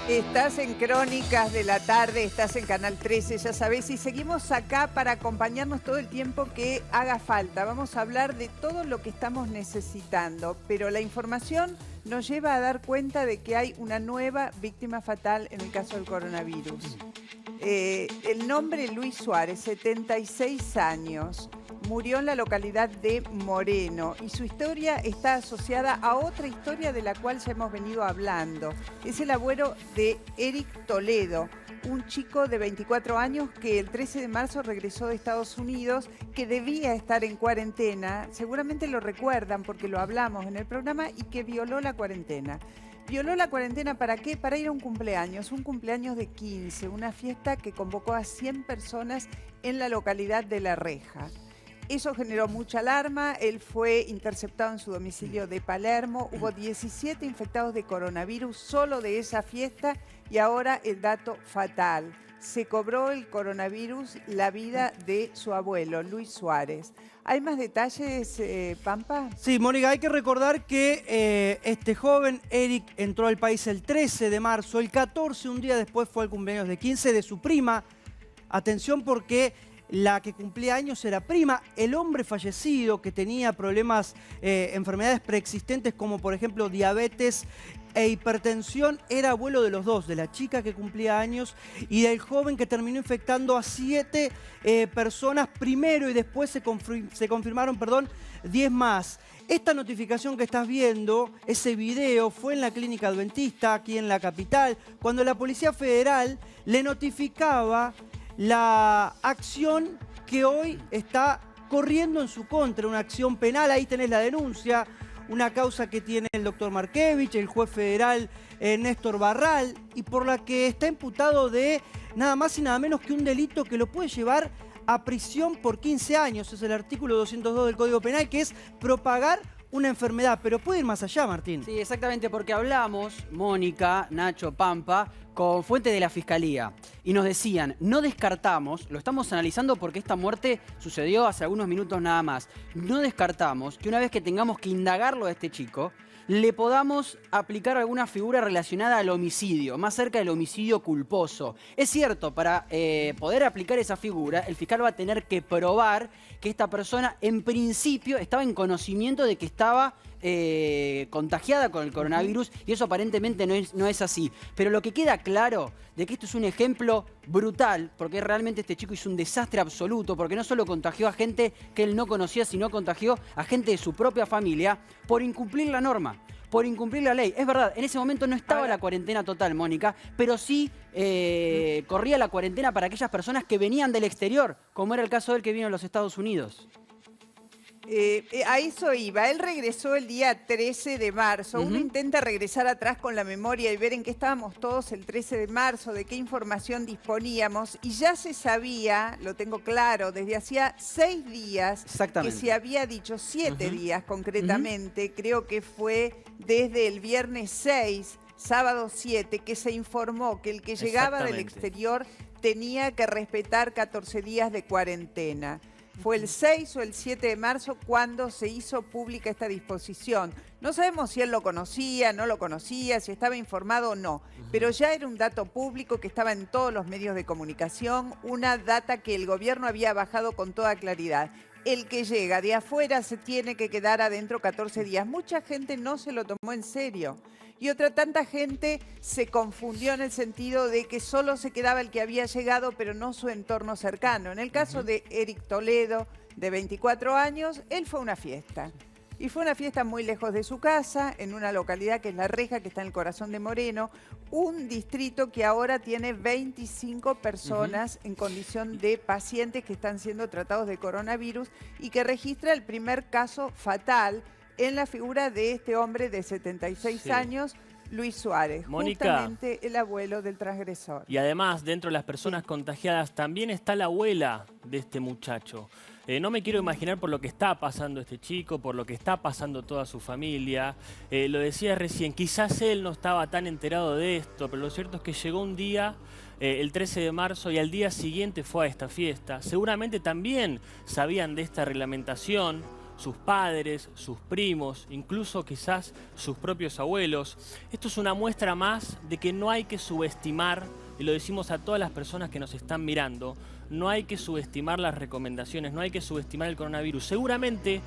Estás en Crónicas de la Tarde, estás en Canal 13, ya sabés, y seguimos acá para acompañarnos todo el tiempo que haga falta. Vamos a hablar de todo lo que estamos necesitando, pero la información nos lleva a dar cuenta de que hay una nueva víctima fatal en el caso del coronavirus. El nombre Luis Suárez, 76 años, murió en la localidad de Moreno y su historia está asociada a otra historia de la cual ya hemos venido hablando. Es el abuelo de Eric Toledo, un chico de 24 años que el 13 de marzo regresó de Estados Unidos, que debía estar en cuarentena, seguramente lo recuerdan porque lo hablamos en el programa, y que violó la cuarentena. ¿Violó la cuarentena para qué? Para ir a un cumpleaños de 15, una fiesta que convocó a 100 personas en la localidad de La Reja. Eso generó mucha alarma, él fue interceptado en su domicilio de Palermo, hubo 17 infectados de coronavirus solo de esa fiesta y ahora el dato fatal. Se cobró el coronavirus la vida de su abuelo, Luis Suárez. ¿Hay más detalles, Pampa? Sí, Mónica, hay que recordar que este joven, Eric, entró al país el 13 de marzo. El 14, un día después, fue el cumpleaños de 15 de su prima. Atención porque la que cumplía años era prima. El hombre fallecido, que tenía problemas, enfermedades preexistentes como por ejemplo diabetes e hipertensión, era abuelo de los dos, de la chica que cumplía años y del joven que terminó infectando a 7 personas primero, y después se confirmaron 10 más. Esta notificación que estás viendo, ese video, fue en la clínica adventista, aquí en la capital, cuando la Policía Federal le notificaba la acción que hoy está corriendo en su contra, una acción penal. Ahí tenés la denuncia, una causa que tiene el doctor Markevich, el juez federal Néstor Barral, y por la que está imputado de nada más y nada menos que un delito que lo puede llevar a prisión por 15 años. Es el artículo 202 del Código Penal, que es propagar una enfermedad, pero puede ir más allá, Martín. Sí, exactamente, porque hablamos, Mónica, Nacho, Pampa, con fuentes de la Fiscalía y nos decían, no descartamos, lo estamos analizando porque esta muerte sucedió hace algunos minutos nada más, no descartamos que una vez que tengamos que indagarlo a este chico, le podamos aplicar alguna figura relacionada al homicidio, más cerca del homicidio culposo. Es cierto, para poder aplicar esa figura, el fiscal va a tener que probar que esta persona en principio estaba en conocimiento de que estaba contagiada con el coronavirus, y eso aparentemente no es así. Pero lo que queda claro de que esto es un ejemplo brutal, porque realmente este chico hizo un desastre absoluto, porque no solo contagió a gente que él no conocía, sino contagió a gente de su propia familia por incumplir la norma, por incumplir la ley. Es verdad, en ese momento no estaba la cuarentena total, Mónica, pero sí corría la cuarentena para aquellas personas que venían del exterior, como era el caso de él que vino a los Estados Unidos. A eso iba. Él regresó el día 13 de marzo. Uno intenta regresar atrás con la memoria y ver en qué estábamos todos el 13 de marzo, de qué información disponíamos. Y ya se sabía, lo tengo claro, desde hacía 6 días, que se había dicho 7 días concretamente, creo que fue desde el viernes 6, sábado 7, que se informó que el que llegaba del exterior tenía que respetar 14 días de cuarentena. Fue el 6 o el 7 de marzo cuando se hizo pública esta disposición. No sabemos si él lo conocía, no lo conocía, si estaba informado o no, pero ya era un dato público que estaba en todos los medios de comunicación, una data que el gobierno había bajado con toda claridad. El que llega de afuera se tiene que quedar adentro 14 días. Mucha gente no se lo tomó en serio. Y otra tanta gente se confundió en el sentido de que solo se quedaba el que había llegado, pero no su entorno cercano. En el caso de Eric Toledo, de 24 años, él fue a una fiesta. Y fue una fiesta muy lejos de su casa, en una localidad que es La Reja, que está en el corazón de Moreno, un distrito que ahora tiene 25 personas en condición de pacientes que están siendo tratados de coronavirus y que registra el primer caso fatal en la figura de este hombre de 76 años, Luis Suárez, Mónica, justamente el abuelo del transgresor. Y además, dentro de las personas contagiadas, también está la abuela de este muchacho. No me quiero imaginar por lo que está pasando este chico, por lo que está pasando toda su familia. Lo decía recién, quizás él no estaba tan enterado de esto, pero lo cierto es que llegó un día, el 13 de marzo, y al día siguiente fue a esta fiesta. Seguramente también sabían de esta reglamentación, sus padres, sus primos, incluso quizás sus propios abuelos. Esto es una muestra más de que no hay que subestimar, y lo decimos a todas las personas que nos están mirando, no hay que subestimar las recomendaciones, no hay que subestimar el coronavirus. Seguramente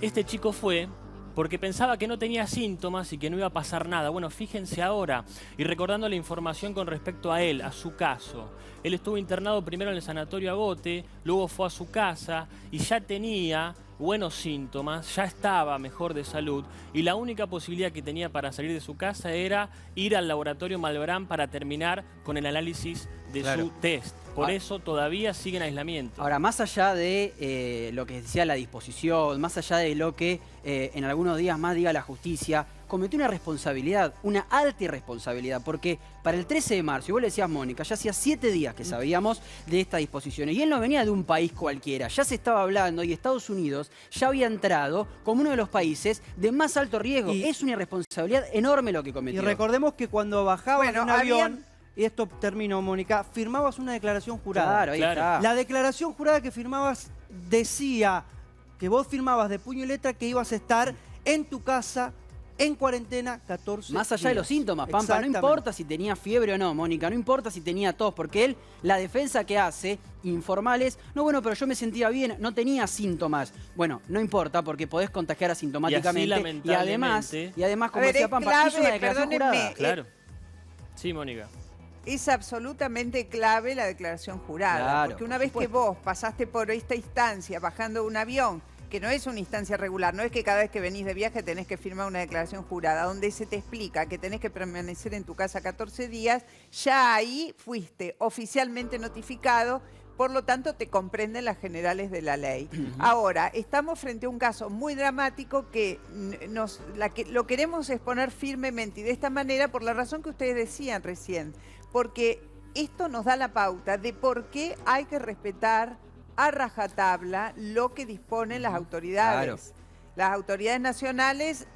este chico fue porque pensaba que no tenía síntomas y que no iba a pasar nada. Bueno, fíjense ahora, y recordando la información con respecto a él, a su caso. Él estuvo internado primero en el sanatorio Agote, luego fue a su casa y ya tenía buenos síntomas, ya estaba mejor de salud, y la única posibilidad que tenía para salir de su casa era ir al laboratorio Malbrán para terminar con el análisis de su test. Por eso todavía sigue en aislamiento. Ahora, más allá de lo que decía la disposición, más allá de lo que en algunos días más diga la justicia, cometió una responsabilidad, una alta irresponsabilidad, porque para el 13 de marzo, y vos le decías, Mónica, ya hacía 7 días que sabíamos de estas disposiciones, y él no venía de un país cualquiera, ya se estaba hablando, y Estados Unidos ya había entrado como uno de los países de más alto riesgo. Es una irresponsabilidad enorme lo que cometió. Y recordemos que cuando bajabas de un avión, y esto terminó, Mónica, firmabas una declaración jurada. Claro, ahí está. La declaración jurada que firmabas decía que vos firmabas de puño y letra que ibas a estar en tu casa en cuarentena 14 días. Más allá de los síntomas, Pampa, no importa si tenía fiebre o no, Mónica, no importa si tenía tos, porque él, la defensa que hace, informal es, no, bueno, pero yo me sentía bien, no tenía síntomas. Bueno, no importa, porque podés contagiar asintomáticamente. Y además, como decía Pampa, hizo una declaración jurada. Claro. Sí, Mónica. Es absolutamente clave la declaración jurada, porque una vez que vos pasaste por esta instancia bajando un avión, que no es una instancia regular, no es que cada vez que venís de viaje tenés que firmar una declaración jurada, donde se te explica que tenés que permanecer en tu casa 14 días, ya ahí fuiste oficialmente notificado, por lo tanto te comprenden las generales de la ley. Ahora, estamos frente a un caso muy dramático que lo queremos exponer firmemente y de esta manera por la razón que ustedes decían recién, porque esto nos da la pauta de por qué hay que respetar a rajatabla lo que disponen las autoridades. Claro. Las autoridades nacionales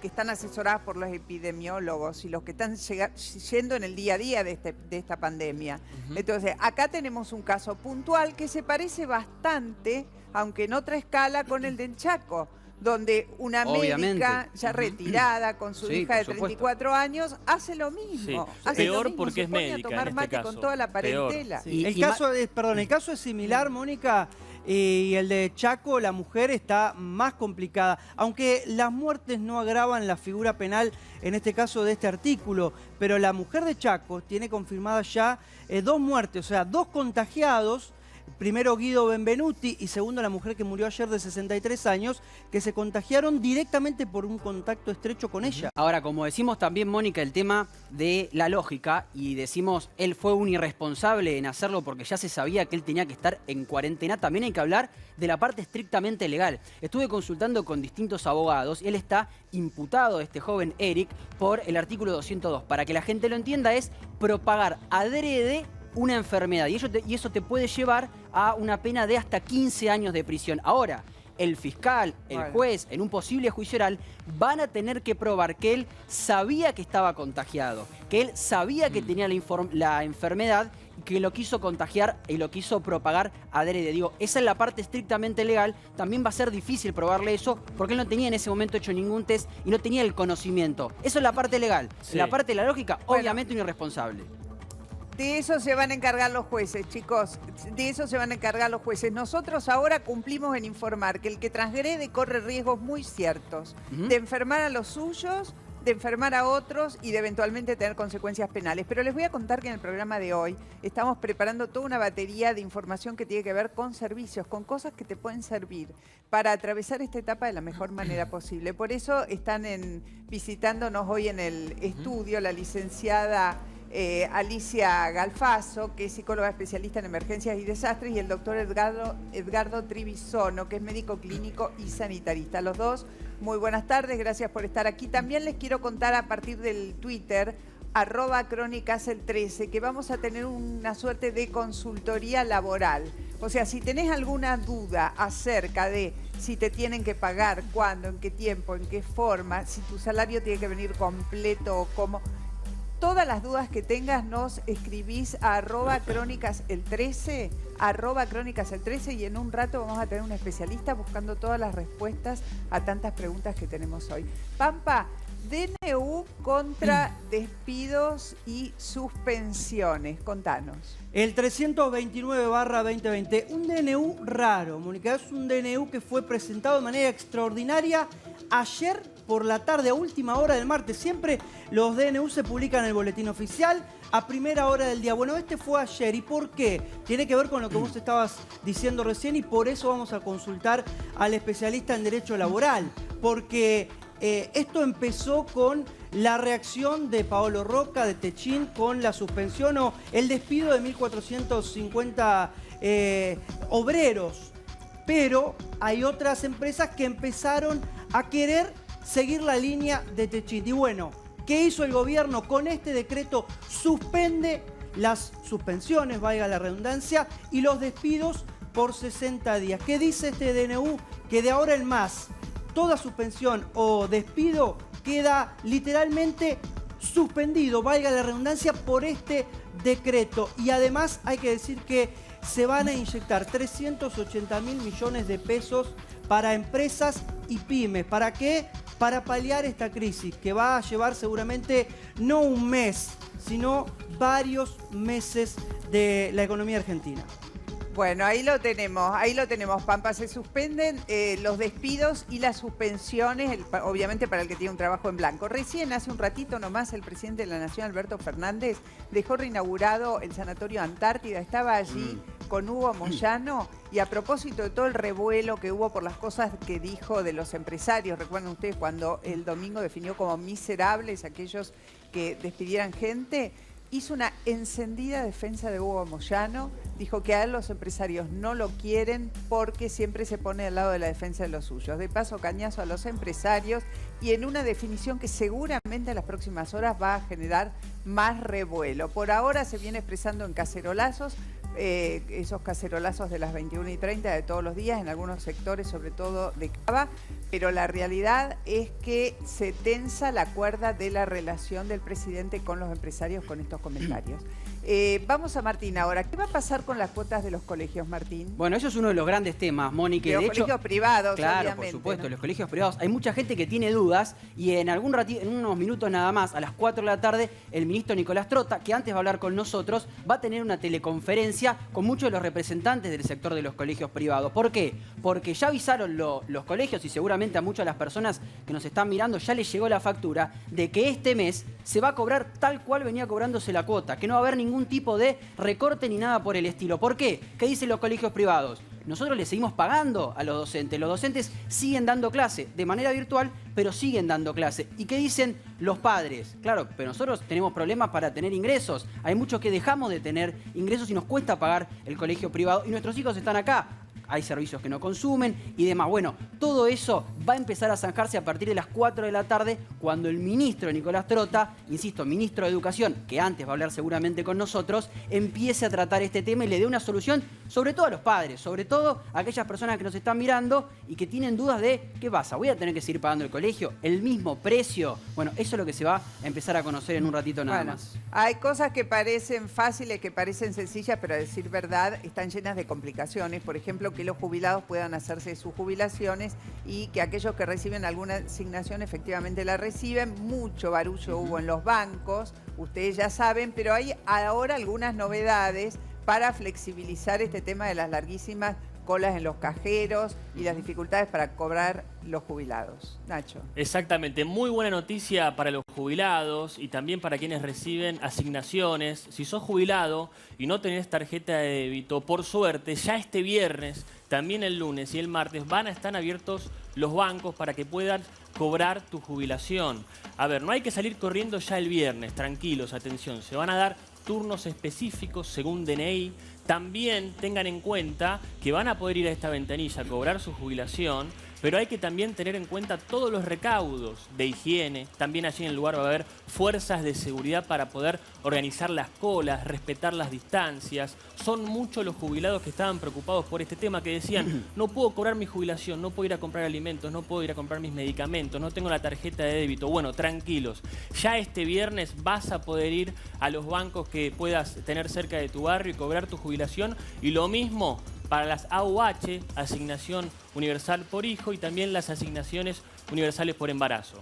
que están asesoradas por los epidemiólogos y los que están yendo en el día a día de esta pandemia. Entonces, acá tenemos un caso puntual que se parece bastante, aunque en otra escala, con el del Chaco, donde una médica ya retirada con su hija de 34 años hace lo mismo. Hace Peor lo mismo, porque es médica a tomar en mate este caso. con toda la parentela. El caso es similar, Mónica, y el de Chaco, la mujer está más complicada, aunque las muertes no agravan la figura penal, en este caso de este artículo, pero la mujer de Chaco tiene confirmadas ya 2 muertes, o sea, 2 contagiados. Primero Guido Benvenuti y segundo la mujer que murió ayer de 63 años, que se contagiaron directamente por un contacto estrecho con ella. Ahora, como decimos también, Mónica, el tema de la lógica, y decimos, él fue un irresponsable en hacerlo porque ya se sabía que él tenía que estar en cuarentena, también hay que hablar de la parte estrictamente legal. Estuve consultando con distintos abogados y él está imputado, este joven Eric, por el artículo 202. Para que la gente lo entienda, es propagar adrede una enfermedad, y eso te puede llevar a una pena de hasta 15 años de prisión. Ahora, el fiscal, el juez, en un posible juicio oral, van a tener que probar que él sabía que estaba contagiado, que él sabía que tenía la enfermedad, que lo quiso contagiar y lo quiso propagar adrede. Digo, esa es la parte estrictamente legal. También va a ser difícil probarle eso porque él no tenía en ese momento hecho ningún test y no tenía el conocimiento. Eso es la parte legal. La parte de la lógica, obviamente un irresponsable. De eso se van a encargar los jueces, chicos. De eso se van a encargar los jueces. Nosotros ahora cumplimos en informar que el que transgrede corre riesgos muy ciertos de enfermar a los suyos, de enfermar a otros y de eventualmente tener consecuencias penales. Pero les voy a contar que en el programa de hoy estamos preparando toda una batería de información que tiene que ver con servicios, con cosas que te pueden servir para atravesar esta etapa de la mejor manera posible. Por eso están visitándonos hoy en el estudio la licenciada Alicia Galfaso, que es psicóloga especialista en emergencias y desastres, y el doctor Edgardo Trivisono, que es médico clínico y sanitarista. Los dos, muy buenas tardes, gracias por estar aquí. También les quiero contar a partir del Twitter, @crónicasel13, que vamos a tener una suerte de consultoría laboral. O sea, si tenés alguna duda acerca de si te tienen que pagar, cuándo, en qué tiempo, en qué forma, si tu salario tiene que venir completo o cómo... todas las dudas que tengas nos escribís a @crónicas el13, @crónicas el13, y en un rato vamos a tener un especialista buscando todas las respuestas a tantas preguntas que tenemos hoy. Pampa, DNU contra despidos y suspensiones. Contanos. El 329/2020, un DNU raro, Mónica, es un DNU que fue presentado de manera extraordinaria ayer por la tarde, a última hora del martes. Siempre los DNU se publican en el boletín oficial a primera hora del día. Bueno, este fue ayer. ¿Y por qué? Tiene que ver con lo que vos estabas diciendo recién, y por eso vamos a consultar al especialista en Derecho Laboral. Porque esto empezó con la reacción de Paolo Rocca, de Techint, con la suspensión o el despido de 1.450 obreros. Pero hay otras empresas que empezaron a querer seguir la línea de Techint. Y bueno, ¿qué hizo el gobierno? Con este decreto suspende las suspensiones, valga la redundancia, y los despidos por 60 días. ¿Qué dice este DNU? Que de ahora en más, toda suspensión o despido queda literalmente suspendido, valga la redundancia, por este decreto. Y además hay que decir que se van a inyectar 380.000 millones de pesos para empresas y pymes. ¿Para qué? Para paliar esta crisis que va a llevar seguramente no un mes, sino varios meses de la economía argentina. Bueno, ahí lo tenemos, Pampa. Se suspenden los despidos y las suspensiones, obviamente para el que tiene un trabajo en blanco. Recién, hace un ratito nomás, el presidente de la Nación, Alberto Fernández, dejó reinaugurado el Sanatorio Antártida. Estaba allí con Hugo Moyano, y a propósito de todo el revuelo que hubo por las cosas que dijo de los empresarios, recuerdan ustedes cuando el domingo definió como miserables aquellos que despidieran gente, hizo una encendida defensa de Hugo Moyano. Dijo que a él los empresarios no lo quieren porque siempre se pone al lado de la defensa de los suyos. De paso, cañazo a los empresarios, y en una definición que seguramente en las próximas horas va a generar más revuelo. Por ahora se viene expresando en cacerolazos, esos cacerolazos de las 21:30 de todos los días, en algunos sectores, sobre todo de Cava, pero la realidad es que se tensa la cuerda de la relación del presidente con los empresarios con estos comentarios. Vamos a Martín ahora. ¿Qué va a pasar con las cuotas de los colegios, Martín? Bueno, eso es uno de los grandes temas, Mónica. De los colegios privados, claro, obviamente, por supuesto, ¿no? Los colegios privados. Hay mucha gente que tiene dudas, y en unos minutos nada más, a las 4 de la tarde, el ministro Nicolás Trota, que antes va a hablar con nosotros, va a tener una teleconferencia con muchos de los representantes del sector de los colegios privados. ¿Por qué? Porque ya avisaron los colegios, y seguramente a muchas de las personas que nos están mirando ya les llegó la factura de que este mes se va a cobrar tal cual venía cobrándose la cuota, que no va a haber ningún tipo de recorte ni nada por el estilo. ¿Por qué? ¿Qué dicen los colegios privados? Nosotros le seguimos pagando a los docentes. Los docentes siguen dando clase de manera virtual, pero siguen dando clase. ¿Y qué dicen los padres? Claro, pero nosotros tenemos problemas para tener ingresos. Hay muchos que dejamos de tener ingresos y nos cuesta pagar el colegio privado, y nuestros hijos están acá. Hay servicios que no consumen y demás. Bueno, todo eso va a empezar a zanjarse a partir de las 4 de la tarde, cuando el ministro Nicolás Trota, insisto, ministro de Educación, que antes va a hablar seguramente con nosotros, empiece a tratar este tema y le dé una solución, sobre todo a los padres, sobre todo a aquellas personas que nos están mirando y que tienen dudas de ¿qué pasa? ¿Voy a tener que seguir pagando el colegio? ¿El mismo precio? Bueno, eso es lo que se va a empezar a conocer en un ratito nada más. Hay cosas que parecen fáciles, que parecen sencillas, pero a decir verdad están llenas de complicaciones. Por ejemplo, que los jubilados puedan hacerse sus jubilaciones, y que aquellos que reciben alguna asignación efectivamente la reciben. Mucho barullo hubo en los bancos, ustedes ya saben, pero hay ahora algunas novedades para flexibilizar este tema de las larguísimas colas en los cajeros y las dificultades para cobrar los jubilados. Nacho. Exactamente, muy buena noticia para los jubilados y también para quienes reciben asignaciones. Si sos jubilado y no tenés tarjeta de débito, por suerte, ya este viernes, también el lunes y el martes van a estar abiertos los bancos para que puedan cobrar tu jubilación. A ver, no hay que salir corriendo ya el viernes, tranquilos, atención, se van a dar turnos específicos según DNI. También tengan en cuenta que van a poder ir a esta ventanilla a cobrar su jubilación pero hay que también tener en cuenta todos los recaudos de higiene. También allí en el lugar va a haber fuerzas de seguridad para poder organizar las colas, respetar las distancias. Son muchos los jubilados que estaban preocupados por este tema, que decían, no puedo cobrar mi jubilación, no puedo ir a comprar alimentos, no puedo ir a comprar mis medicamentos, no tengo la tarjeta de débito. Bueno, tranquilos, ya este viernes vas a poder ir a los bancos que puedas tener cerca de tu barrio y cobrar tu jubilación, y lo mismo para las AUH, asignación universal por hijo, y también las asignaciones universales por embarazo.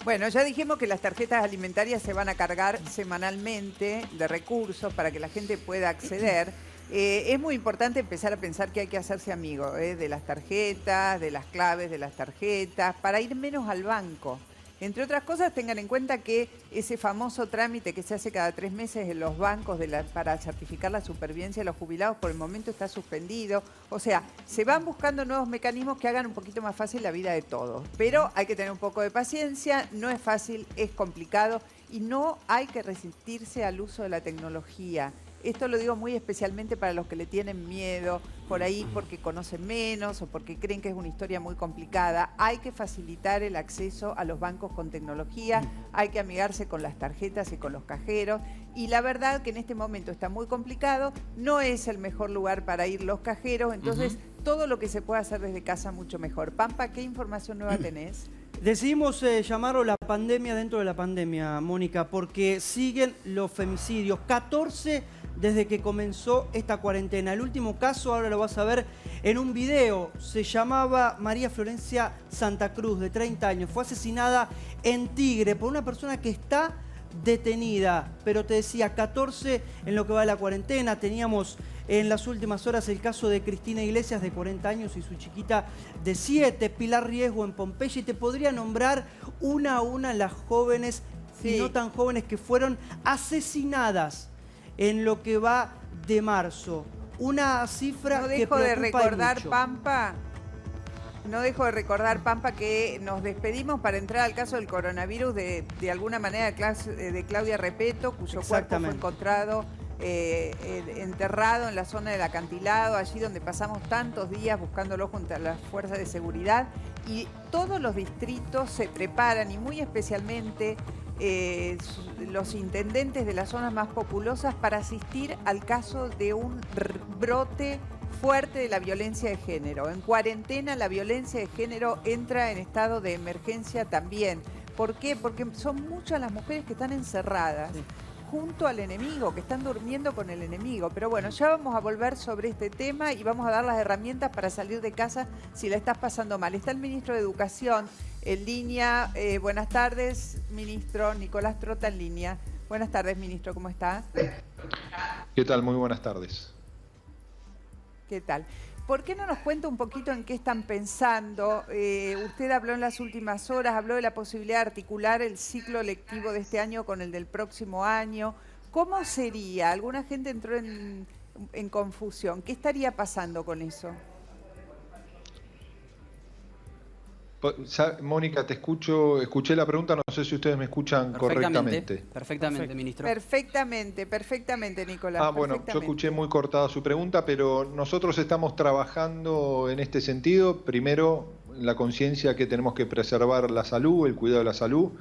Bueno, ya dijimos que las tarjetas alimentarias se van a cargar semanalmente de recursos para que la gente pueda acceder. Es muy importante empezar a pensar que hay que hacerse amigo de las tarjetas, de las claves de las tarjetas, para ir menos al banco. Entre otras cosas, tengan en cuenta que ese famoso trámite que se hace cada 3 meses en los bancos para certificar la supervivencia de los jubilados, por el momento está suspendido. O sea, se van buscando nuevos mecanismos que hagan un poquito más fácil la vida de todos. Pero hay que tener un poco de paciencia, no es fácil, es complicado y no hay que resistirse al uso de la tecnología. Esto lo digo muy especialmente para los que le tienen miedo, por ahí porque conocen menos o porque creen que es una historia muy complicada. Hay que facilitar el acceso a los bancos con tecnología, hay que amigarse con las tarjetas y con los cajeros. Y la verdad que en este momento está muy complicado, no es el mejor lugar para ir los cajeros, entonces todo lo que se puede hacer desde casa mucho mejor. Pampa, ¿qué información nueva tenés? Decidimos llamarlo la pandemia dentro de la pandemia, Mónica, porque siguen los femicidios. 14 desde que comenzó esta cuarentena. El último caso, ahora lo vas a ver en un video, se llamaba María Florencia Santa Cruz, de 30 años. Fue asesinada en Tigre por una persona que está detenida. Pero te decía, 14 en lo que va de la cuarentena. Teníamos en las últimas horas el caso de Cristina Iglesias, de 40 años, y su chiquita de 7, Pilar Riesgo en Pompeya. Y te podría nombrar una a una las jóvenes y no tan jóvenes que fueron asesinadas en lo que va de marzo. Una cifra que preocupa mucho. No dejo de recordar, Pampa, que nos despedimos para entrar al caso del coronavirus de alguna manera de Claudia Repeto, cuyo cuerpo fue encontrado enterrado en la zona del acantilado, allí donde pasamos tantos días buscándolo junto a las fuerzas de seguridad. Y todos los distritos se preparan, y muy especialmente los intendentes de las zonas más populosas, para asistir al caso de un brote fuerte de la violencia de género. En cuarentena la violencia de género entra en estado de emergencia también. ¿Por qué? Porque son muchas las mujeres que están encerradas junto al enemigo, que están durmiendo con el enemigo. Pero bueno, ya vamos a volver sobre este tema y vamos a dar las herramientas para salir de casa si la estás pasando mal. Está el ministro de Educación en línea. Buenas tardes, ministro. Nicolás Trota en línea. Buenas tardes, ministro. ¿Cómo está? ¿Qué tal? Muy buenas tardes. ¿Qué tal? ¿Por qué no nos cuenta un poquito en qué están pensando? Usted habló en las últimas horas, habló de la posibilidad de articular el ciclo lectivo de este año con el del próximo año. ¿Cómo sería? Alguna gente entró en confusión. ¿Qué estaría pasando con eso? Mónica, te escuché la pregunta, no sé si ustedes me escuchan correctamente. Perfectamente, ministro. Perfectamente, Nicolás. Bueno, yo escuché muy cortada su pregunta, pero nosotros estamos trabajando en este sentido. Primero, la conciencia que tenemos que preservar la salud, el cuidado de la salud.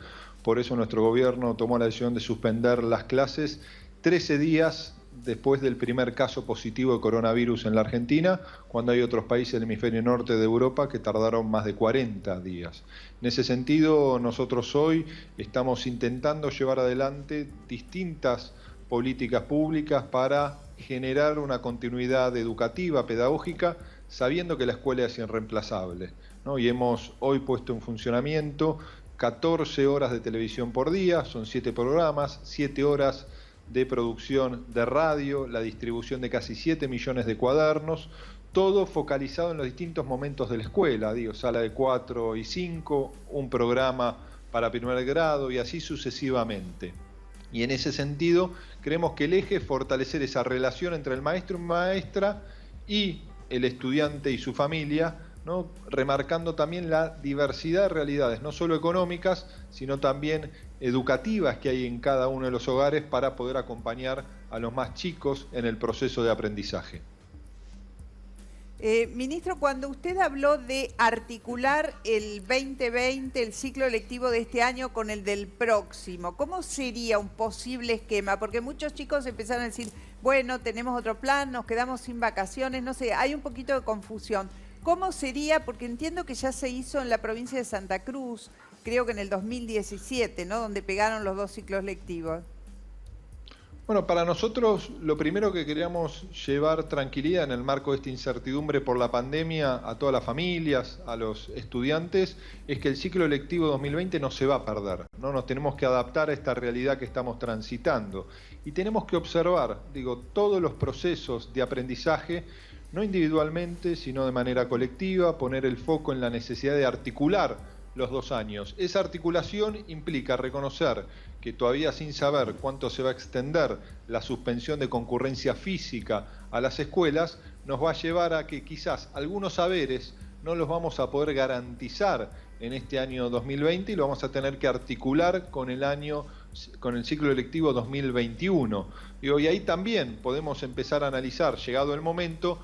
Por eso nuestro gobierno tomó la decisión de suspender las clases 13 días después del primer caso positivo de coronavirus en la Argentina, cuando hay otros países del hemisferio norte de Europa que tardaron más de 40 días. En ese sentido, nosotros hoy estamos intentando llevar adelante distintas políticas públicas para generar una continuidad educativa, pedagógica, sabiendo que la escuela es irreemplazable, ¿no? Y hemos hoy puesto en funcionamiento 14 horas de televisión por día, son 7 programas, 7 horas de producción de radio, la distribución de casi 7 millones de cuadernos, todo focalizado en los distintos momentos de la escuela, sala de 4 y 5, un programa para primer grado y así sucesivamente. Y en ese sentido, creemos que el eje es fortalecer esa relación entre el maestro y maestra y el estudiante y su familia, ¿no? Remarcando también la diversidad de realidades, no solo económicas, sino también educativas que hay en cada uno de los hogares para poder acompañar a los más chicos en el proceso de aprendizaje. Ministro, cuando usted habló de articular el 2020, el ciclo lectivo de este año con el del próximo, ¿cómo sería un posible esquema? Porque muchos chicos empezaron a decir, bueno, tenemos otro plan, nos quedamos sin vacaciones, no sé, hay un poquito de confusión. ¿Cómo sería? Porque entiendo que ya se hizo en la provincia de Santa Cruz, creo que en el 2017, ¿no? Donde pegaron los 2 ciclos lectivos. Bueno, para nosotros lo primero que queríamos llevar tranquilidad en el marco de esta incertidumbre por la pandemia a todas las familias, a los estudiantes, es que el ciclo lectivo 2020 no se va a perder, ¿no? Nos tenemos que adaptar a esta realidad que estamos transitando y tenemos que observar, todos los procesos de aprendizaje, no individualmente, sino de manera colectiva, poner el foco en la necesidad de articular los 2 años. Esa articulación implica reconocer que todavía sin saber cuánto se va a extender la suspensión de concurrencia física a las escuelas, nos va a llevar a que quizás algunos saberes no los vamos a poder garantizar en este año 2020 y lo vamos a tener que articular con el ciclo lectivo 2021. Y ahí también podemos empezar a analizar, llegado el momento,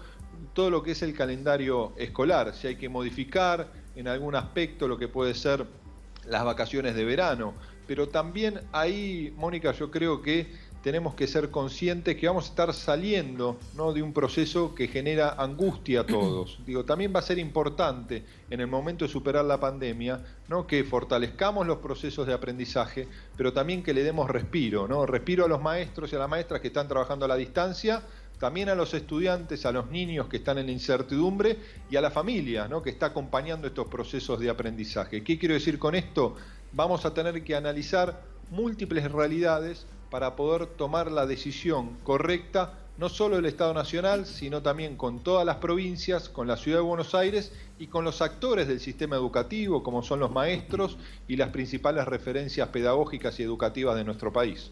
todo lo que es el calendario escolar, si hay que modificar en algún aspecto lo que puede ser las vacaciones de verano, pero también ahí, Mónica, yo creo que tenemos que ser conscientes que vamos a estar saliendo, ¿no?, de un proceso que genera angustia a todos. También va a ser importante en el momento de superar la pandemia, ¿no?, que fortalezcamos los procesos de aprendizaje, pero también que le demos respiro, ¿no? Respiro a los maestros y a las maestras que están trabajando a la distancia, también a los estudiantes, a los niños que están en la incertidumbre y a la familia, ¿no?, que está acompañando estos procesos de aprendizaje. ¿Qué quiero decir con esto? Vamos a tener que analizar múltiples realidades para poder tomar la decisión correcta, no solo del Estado Nacional, sino también con todas las provincias, con la Ciudad de Buenos Aires y con los actores del sistema educativo, como son los maestros y las principales referencias pedagógicas y educativas de nuestro país.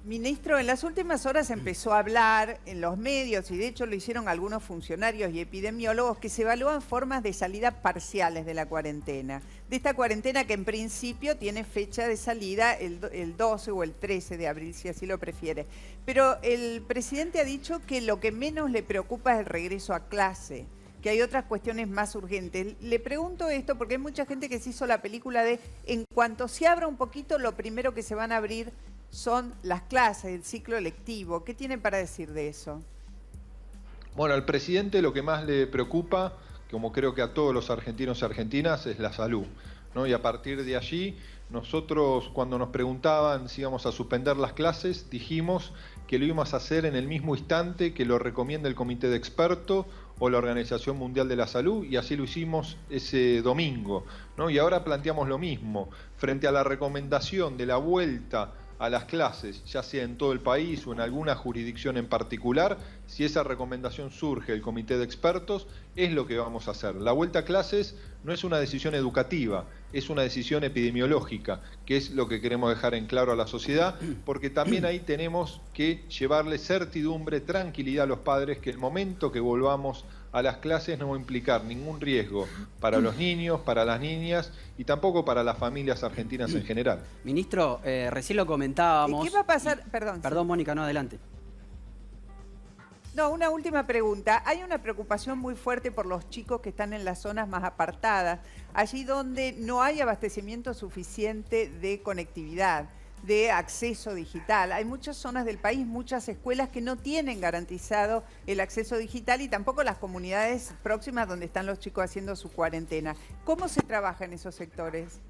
Ministro, en las últimas horas empezó a hablar en los medios, y de hecho lo hicieron algunos funcionarios y epidemiólogos, que se evalúan formas de salida parciales de la cuarentena. De esta cuarentena que en principio tiene fecha de salida el 12 o el 13 de abril, si así lo prefiere. Pero el presidente ha dicho que lo que menos le preocupa es el regreso a clase, que hay otras cuestiones más urgentes. Le pregunto esto porque hay mucha gente que se hizo la película de en cuanto se abra un poquito, lo primero que se van a abrir son las clases, el ciclo lectivo. ¿Qué tienen para decir de eso? Bueno, al presidente lo que más le preocupa, como creo que a todos los argentinos y argentinas, es la salud, ¿no? Y a partir de allí, nosotros cuando nos preguntaban si íbamos a suspender las clases, dijimos que lo íbamos a hacer en el mismo instante que lo recomienda el Comité de Expertos o la Organización Mundial de la Salud, y así lo hicimos ese domingo, ¿no? Y ahora planteamos lo mismo, frente a la recomendación de la vuelta a las clases, ya sea en todo el país o en alguna jurisdicción en particular, si esa recomendación surge del Comité de Expertos, es lo que vamos a hacer. La vuelta a clases no es una decisión educativa, es una decisión epidemiológica, que es lo que queremos dejar en claro a la sociedad, porque también ahí tenemos que llevarle certidumbre, tranquilidad a los padres, que el momento que volvamos a las clases no va a implicar ningún riesgo para los niños, para las niñas y tampoco para las familias argentinas en general. Ministro, recién lo comentábamos. ¿Qué va a pasar? Perdón. Perdón, Mónica, no, adelante. No, una última pregunta. Hay una preocupación muy fuerte por los chicos que están en las zonas más apartadas, allí donde no hay abastecimiento suficiente de conectividad, de acceso digital. Hay muchas zonas del país, muchas escuelas que no tienen garantizado el acceso digital y tampoco las comunidades próximas donde están los chicos haciendo su cuarentena. ¿Cómo se trabaja en esos sectores?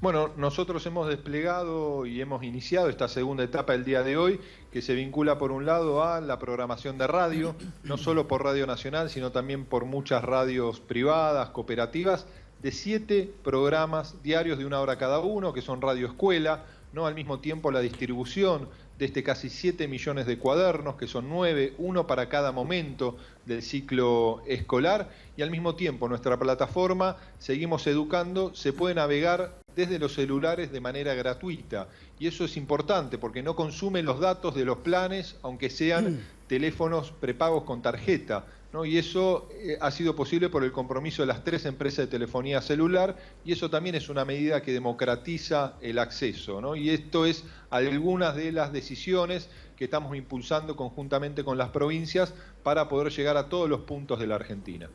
Bueno, nosotros hemos desplegado y hemos iniciado esta segunda etapa el día de hoy, que se vincula por un lado a la programación de radio, no solo por Radio Nacional, sino también por muchas radios privadas, cooperativas, de 7 programas diarios de 1 hora cada uno, que son Radio Escuela, ¿no? Al mismo tiempo la distribución de casi 7 millones de cuadernos, que son 9, uno para cada momento del ciclo escolar, y al mismo tiempo nuestra plataforma Seguimos Educando se puede navegar desde los celulares de manera gratuita, y eso es importante porque no consume los datos de los planes, aunque sean teléfonos prepagos con tarjeta, ¿no? Y eso ha sido posible por el compromiso de las 3 empresas de telefonía celular, y eso también es una medida que democratiza el acceso, ¿no? Y esto es algunas de las decisiones que estamos impulsando conjuntamente con las provincias para poder llegar a todos los puntos de la Argentina.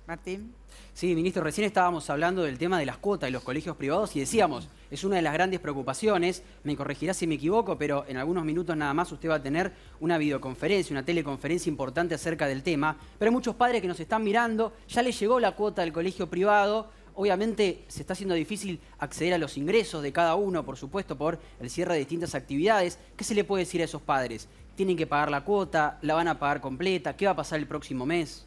Martín. Sí, ministro, recién estábamos hablando del tema de las cuotas de los colegios privados y decíamos, es una de las grandes preocupaciones, me corregirá si me equivoco, pero en algunos minutos nada más usted va a tener una videoconferencia, una teleconferencia importante acerca del tema, pero hay muchos padres que nos están mirando, ya les llegó la cuota del colegio privado, obviamente se está haciendo difícil acceder a los ingresos de cada uno, por supuesto, por el cierre de distintas actividades. ¿Qué se le puede decir a esos padres? ¿Tienen que pagar la cuota? ¿La van a pagar completa? ¿Qué va a pasar el próximo mes?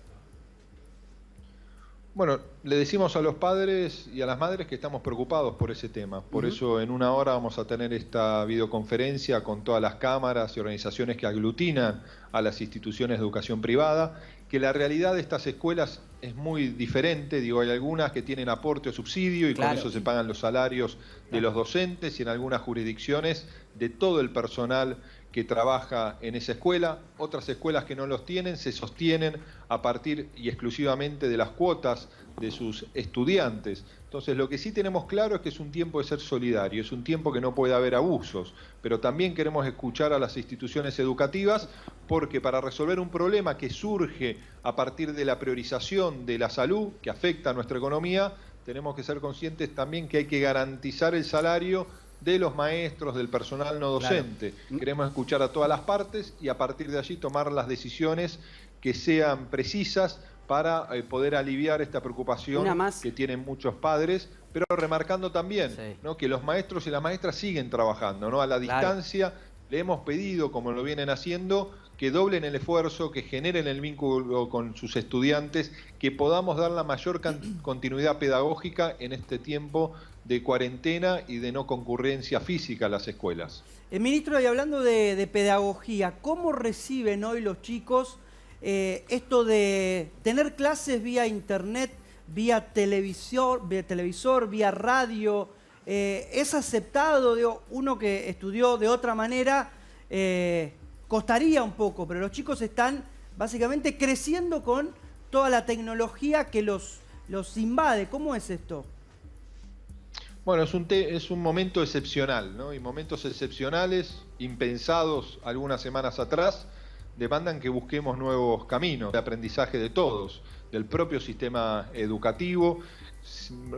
Bueno, le decimos a los padres y a las madres que estamos preocupados por ese tema. Por eso en una hora vamos a tener esta videoconferencia con todas las cámaras y organizaciones que aglutinan a las instituciones de educación privada, que la realidad de estas escuelas es muy diferente. Digo, hay algunas que tienen aporte o subsidio y claro, con eso se pagan los salarios de los docentes, y en algunas jurisdicciones de todo el personal que trabaja en esa escuela. Otras escuelas que no los tienen se sostienen a partir y exclusivamente de las cuotas de sus estudiantes. Entonces, lo que sí tenemos claro es que es un tiempo de ser solidario, es un tiempo que no puede haber abusos, pero también queremos escuchar a las instituciones educativas, porque para resolver un problema que surge a partir de la priorización de la salud, que afecta a nuestra economía, tenemos que ser conscientes también que hay que garantizar el salario de los maestros, del personal no docente. Claro. Queremos escuchar a todas las partes y a partir de allí tomar las decisiones que sean precisas para poder aliviar esta preocupación que tienen muchos padres, pero remarcando también, ¿no?, que los maestros y las maestras siguen trabajando, ¿no? A la distancia. Le hemos pedido, como lo vienen haciendo, que doblen el esfuerzo, que generen el vínculo con sus estudiantes, que podamos dar la mayor continuidad pedagógica en este tiempo de cuarentena y de no concurrencia física a las escuelas. Ministro, y hablando de pedagogía, ¿cómo reciben hoy los chicos esto de tener clases vía internet, vía televisor, vía radio? ¿Es aceptado? Digo, uno que estudió de otra manera costaría un poco, pero los chicos están básicamente creciendo con toda la tecnología que los invade. ¿Cómo es esto? Bueno, es un momento excepcional, ¿no? Y momentos excepcionales, impensados algunas semanas atrás, demandan que busquemos nuevos caminos de aprendizaje de todos, del propio sistema educativo.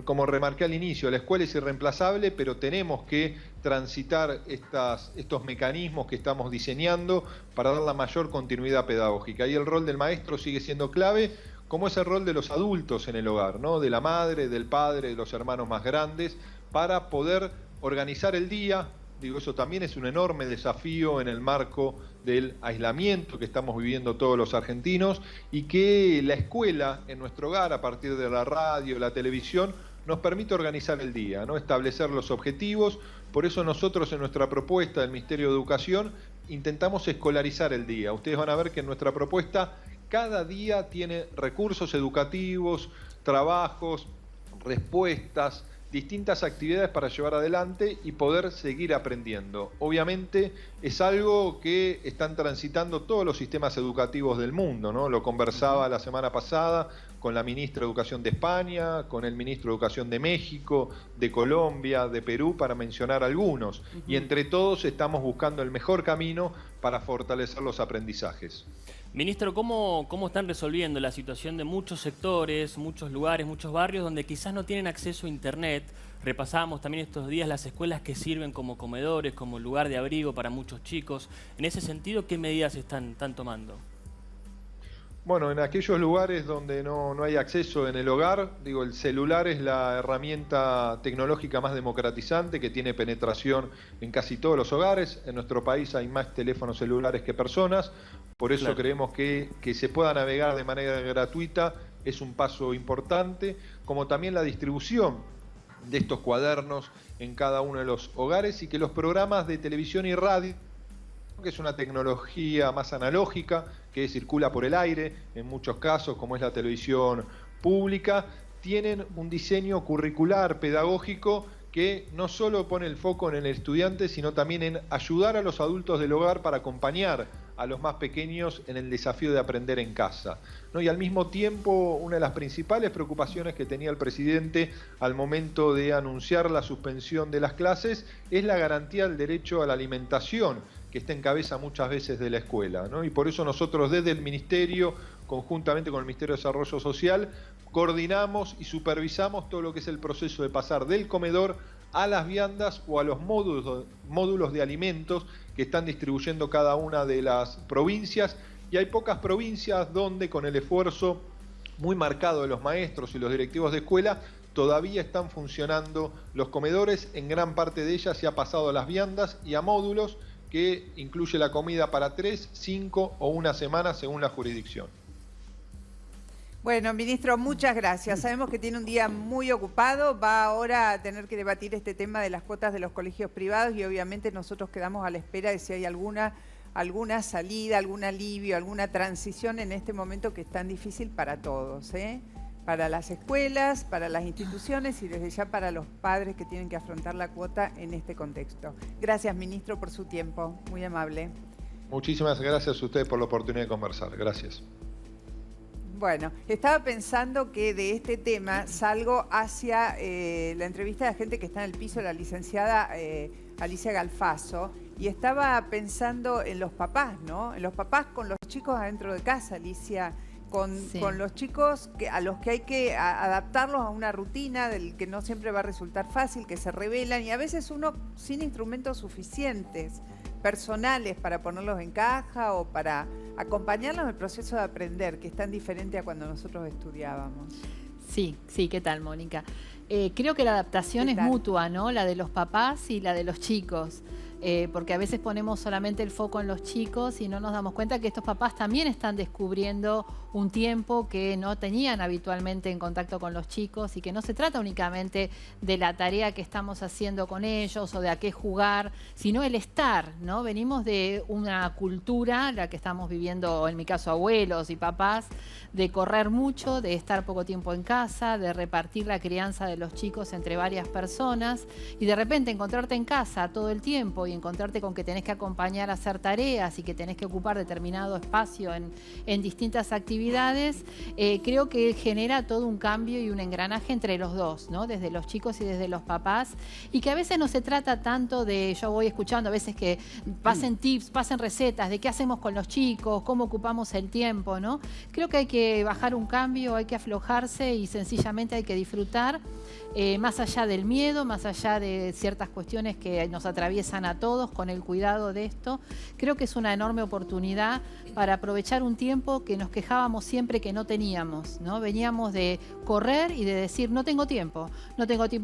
Como remarqué al inicio, la escuela es irreemplazable, pero tenemos que transitar estos mecanismos que estamos diseñando para dar la mayor continuidad pedagógica. Y el rol del maestro sigue siendo clave, como es el rol de los adultos en el hogar, ¿no? De la madre, del padre, de los hermanos más grandes, para poder organizar el día. Digo, eso también es un enorme desafío en el marco del aislamiento que estamos viviendo todos los argentinos, y que la escuela en nuestro hogar, a partir de la radio, la televisión, nos permite organizar el día, ¿no? Establecer los objetivos. Por eso nosotros en nuestra propuesta del Ministerio de Educación intentamos escolarizar el día. Ustedes van a ver que en nuestra propuesta cada día tiene recursos educativos, trabajos, respuestas, distintas actividades para llevar adelante y poder seguir aprendiendo. Obviamente es algo que están transitando todos los sistemas educativos del mundo, ¿no? Lo conversaba la semana pasada con la ministra de Educación de España, con el ministro de Educación de México, de Colombia, de Perú, para mencionar algunos. Y entre todos estamos buscando el mejor camino para fortalecer los aprendizajes. Ministro, ¿cómo están resolviendo la situación de muchos sectores, muchos lugares, muchos barrios donde quizás no tienen acceso a internet? Repasábamos también estos días las escuelas que sirven como comedores, como lugar de abrigo para muchos chicos. En ese sentido, ¿qué medidas están tomando? Bueno, en aquellos lugares donde no hay acceso en el hogar, digo, el celular es la herramienta tecnológica más democratizante, que tiene penetración en casi todos los hogares. En nuestro país hay más teléfonos celulares que personas, por eso creemos que se pueda navegar de manera gratuita es un paso importante, como también la distribución de estos cuadernos en cada uno de los hogares, y que los programas de televisión y radio, que es una tecnología más analógica, que circula por el aire, en muchos casos, como es la televisión pública, tienen un diseño curricular pedagógico que no solo pone el foco en el estudiante, sino también en ayudar a los adultos del hogar para acompañar a los más pequeños en el desafío de aprender en casa, ¿no? Y al mismo tiempo, una de las principales preocupaciones que tenía el presidente al momento de anunciar la suspensión de las clases es la garantía del derecho a la alimentación, que está en cabeza muchas veces de la escuela, ¿no? Y por eso nosotros desde el Ministerio, conjuntamente con el Ministerio de Desarrollo Social, coordinamos y supervisamos todo lo que es el proceso de pasar del comedor a las viandas o a los módulos de alimentos que están distribuyendo cada una de las provincias, y hay pocas provincias donde con el esfuerzo muy marcado de los maestros y los directivos de escuela todavía están funcionando los comedores. En gran parte de ellas se ha pasado a las viandas y a módulos, que incluye la comida para 3, 5 o 1 semana según la jurisdicción. Bueno, ministro, muchas gracias. Sabemos que tiene un día muy ocupado, va ahora a tener que debatir este tema de las cuotas de los colegios privados y obviamente nosotros quedamos a la espera de si hay alguna salida, algún alivio, alguna transición en este momento que es tan difícil para todos, ¿eh? Para las escuelas, para las instituciones y desde ya para los padres que tienen que afrontar la cuota en este contexto. Gracias, ministro, por su tiempo. Muy amable. Muchísimas gracias a ustedes por la oportunidad de conversar. Gracias. Bueno, estaba pensando que de este tema salgo hacia la entrevista de la gente que está en el piso, la licenciada Alicia Galfaso, y estaba pensando en los papás, ¿no? En los papás con los chicos adentro de casa, Alicia, con los chicos a los que hay que adaptarlos a una rutina del que no siempre va a resultar fácil, que se rebelan y a veces uno sin instrumentos suficientes, personales para ponerlos en caja o para acompañarlos en el proceso de aprender, que es tan diferente a cuando nosotros estudiábamos. Sí, ¿qué tal, Mónica? Creo que la adaptación es mutua, ¿no? La de los papás y la de los chicos. Porque a veces ponemos solamente el foco en los chicos y no nos damos cuenta que estos papás también están descubriendo un tiempo que no tenían habitualmente en contacto con los chicos y que no se trata únicamente de la tarea que estamos haciendo con ellos o de a qué jugar, sino el estar, ¿no? Venimos de una cultura, la que estamos viviendo, en mi caso, abuelos y papás, de correr mucho, de estar poco tiempo en casa, de repartir la crianza de los chicos entre varias personas y de repente encontrarte en casa todo el tiempo y encontrarte con que tenés que acompañar a hacer tareas y que tenés que ocupar determinado espacio en distintas actividades, creo que genera todo un cambio y un engranaje entre los dos, ¿no? Desde los chicos y desde los papás, y que a veces no se trata tanto de, yo voy escuchando a veces que pasen tips, pasen recetas de qué hacemos con los chicos, cómo ocupamos el tiempo, ¿no? Creo que hay que bajar un cambio, hay que aflojarse y sencillamente hay que disfrutar, más allá del miedo, más allá de ciertas cuestiones que nos atraviesan a todos con el cuidado de esto. Creo que es una enorme oportunidad para aprovechar un tiempo que nos quejábamos siempre que no teníamos, ¿no? Veníamos de correr y de decir, no tengo tiempo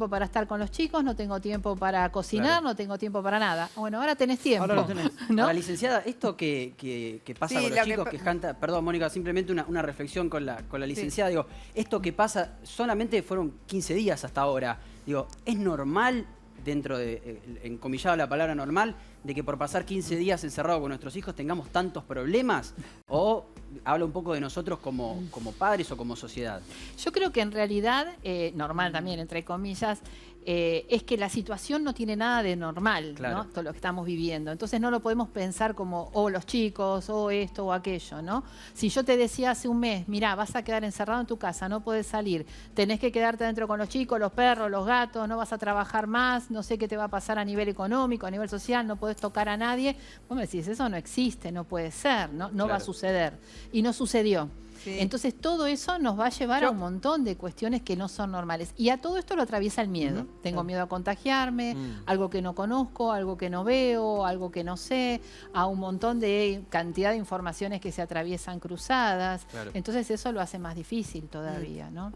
para estar con los chicos, no tengo tiempo para cocinar, claro, no tengo tiempo para nada. Bueno, ahora tenés tiempo. Ahora lo tenés. ¿No? Ahora, licenciada, esto que pasa con los chicos que canta, perdón, Mónica, simplemente una reflexión con la licenciada, digo, esto que pasa solamente fueron 15 días hasta ahora. Digo, ¿es normal, dentro de, encomillado la palabra normal, de que por pasar 15 días encerrados con nuestros hijos tengamos tantos problemas? ¿O habla un poco de nosotros como padres o como sociedad? Yo creo que en realidad, normal también, entre comillas, es que la situación no tiene nada de normal, claro, ¿no? Todo lo que estamos viviendo. Entonces no lo podemos pensar como, los chicos, esto o aquello, ¿no? Si yo te decía hace un mes, mirá, vas a quedar encerrado en tu casa, no podés salir, tenés que quedarte adentro con los chicos, los perros, los gatos, no vas a trabajar más, no sé qué te va a pasar a nivel económico, a nivel social, no podés tocar a nadie. Vos me decís, eso no existe, no puede ser, no claro, va a suceder. Y no sucedió. Sí. Entonces todo eso nos va a llevar a un montón de cuestiones que no son normales. Y a todo esto lo atraviesa el miedo. Tengo miedo a contagiarme, algo que no conozco, algo que no veo, algo que no sé, a un montón de cantidad de informaciones que se atraviesan cruzadas. Claro. Entonces eso lo hace más difícil todavía, ¿no?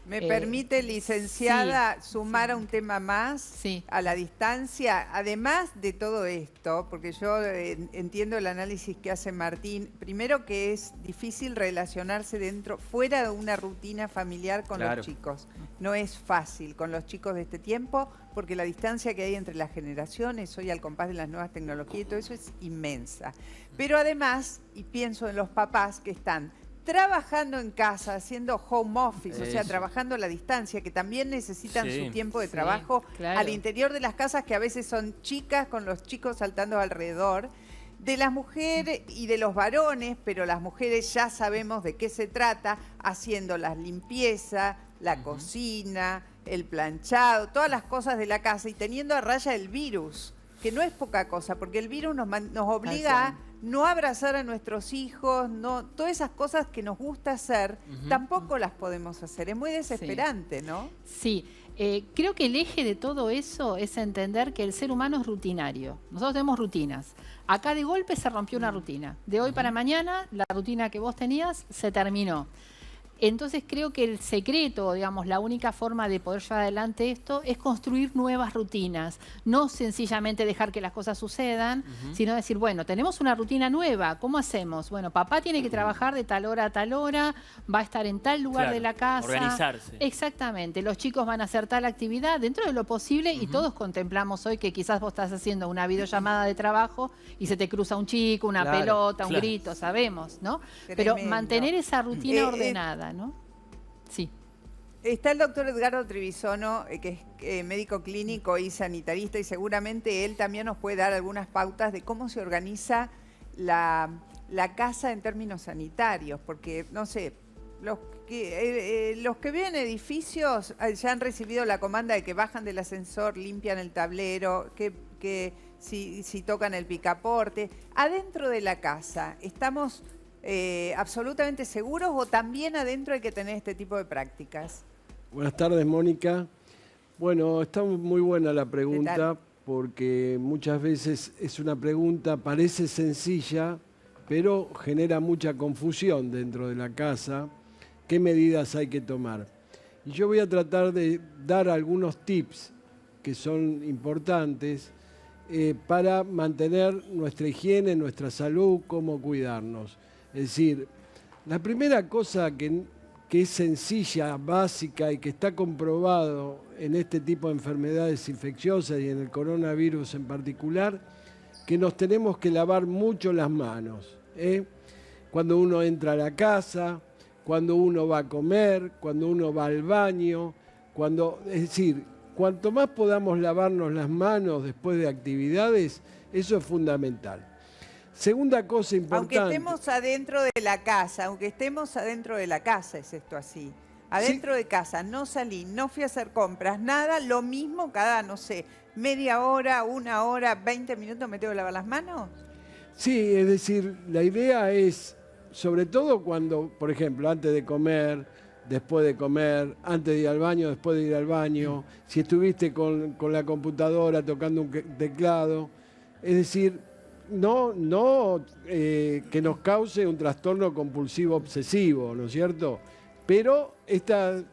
¿Me permite, licenciada, sumar a un tema más a la distancia? Además de todo esto, porque yo entiendo el análisis que hace Martín, primero que es difícil relacionarse fuera de una rutina familiar con los chicos. No es fácil con los chicos de este tiempo, porque la distancia que hay entre las generaciones, hoy al compás de las nuevas tecnologías y todo eso, es inmensa. Pero además, y pienso en los papás que están trabajando en casa, haciendo home office, o sea, trabajando a la distancia, que también necesitan su tiempo de trabajo al interior de las casas, que a veces son chicas con los chicos saltando alrededor. de las mujeres y de los varones, pero las mujeres ya sabemos de qué se trata, haciendo la limpieza, la cocina, el planchado, todas las cosas de la casa y teniendo a raya el virus, que no es poca cosa, porque el virus nos obliga a no abrazar a nuestros hijos, todas esas cosas que nos gusta hacer, tampoco las podemos hacer. Es muy desesperante, ¿no? Sí. Creo que el eje de todo eso es entender que el ser humano es rutinario. Nosotros tenemos rutinas. Acá de golpe se rompió una rutina. De hoy para mañana, la rutina que vos tenías se terminó. Entonces creo que el secreto, digamos, la única forma de poder llevar adelante esto es construir nuevas rutinas. No sencillamente dejar que las cosas sucedan, sino decir, bueno, tenemos una rutina nueva, ¿cómo hacemos? Bueno, papá tiene que trabajar de tal hora a tal hora, va a estar en tal lugar de la casa. Organizarse. Exactamente, los chicos van a hacer tal actividad dentro de lo posible y todos contemplamos hoy que quizás vos estás haciendo una videollamada de trabajo y se te cruza un chico, una pelota, un grito, sabemos, ¿no? Tremendo. Pero mantener esa rutina ordenada, ¿no? Sí. Está el doctor Edgardo Trevisono, que es médico clínico y sanitarista, y seguramente él también nos puede dar algunas pautas de cómo se organiza la casa en términos sanitarios, porque, no sé, los que viven en edificios ya han recibido la comanda de que bajan del ascensor, limpian el tablero, que si tocan el picaporte. Adentro de la casa, ¿estamos absolutamente seguros o también adentro hay que tener este tipo de prácticas? Buenas tardes, Mónica. Bueno, está muy buena la pregunta porque muchas veces es una pregunta, parece sencilla, pero genera mucha confusión dentro de la casa. ¿Qué medidas hay que tomar? Y yo voy a tratar de dar algunos tips que son importantes para mantener nuestra higiene, nuestra salud, cómo cuidarnos. Es decir, la primera cosa que es sencilla, básica y que está comprobado en este tipo de enfermedades infecciosas y en el coronavirus en particular, que nos tenemos que lavar mucho las manos. Cuando uno entra a la casa, cuando uno va a comer, cuando uno va al baño, es decir, cuanto más podamos lavarnos las manos después de actividades, eso es fundamental. Segunda cosa importante. Aunque estemos adentro de la casa, es esto así. Adentro de casa, no salí, no fui a hacer compras, nada, lo mismo cada, no sé, media hora, 1 hora, 20 minutos me tengo que lavar las manos. Sí, es decir, la idea es, sobre todo cuando, por ejemplo, antes de comer, después de comer, antes de ir al baño, después de ir al baño, si estuviste con la computadora tocando un teclado, es decir, no que nos cause un trastorno compulsivo obsesivo, ¿no es cierto? Pero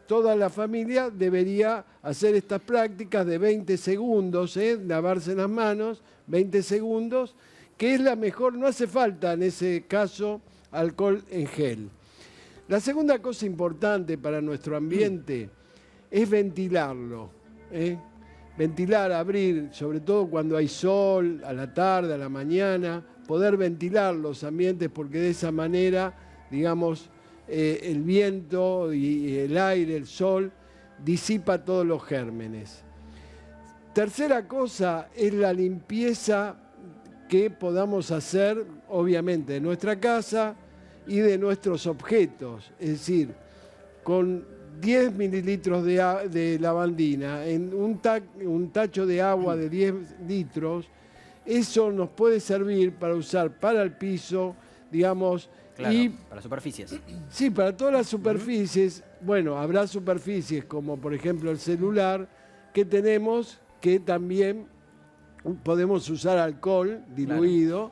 toda la familia debería hacer estas prácticas de 20 segundos, lavarse las manos, 20 segundos, que es la mejor, no hace falta en ese caso alcohol en gel. La segunda cosa importante para nuestro ambiente es ventilarlo, ventilar, abrir, sobre todo cuando hay sol, a la tarde, a la mañana, poder ventilar los ambientes porque de esa manera, digamos, el viento y el aire, el sol, disipa todos los gérmenes. Tercera cosa es la limpieza que podamos hacer, obviamente, de nuestra casa y de nuestros objetos, es decir, con 10 mililitros de lavandina en un tacho de agua de 10 litros, eso nos puede servir para usar para el piso, digamos, claro, y para superficies. Sí, para todas las superficies. Bueno, habrá superficies como por ejemplo el celular que tenemos que también podemos usar alcohol diluido,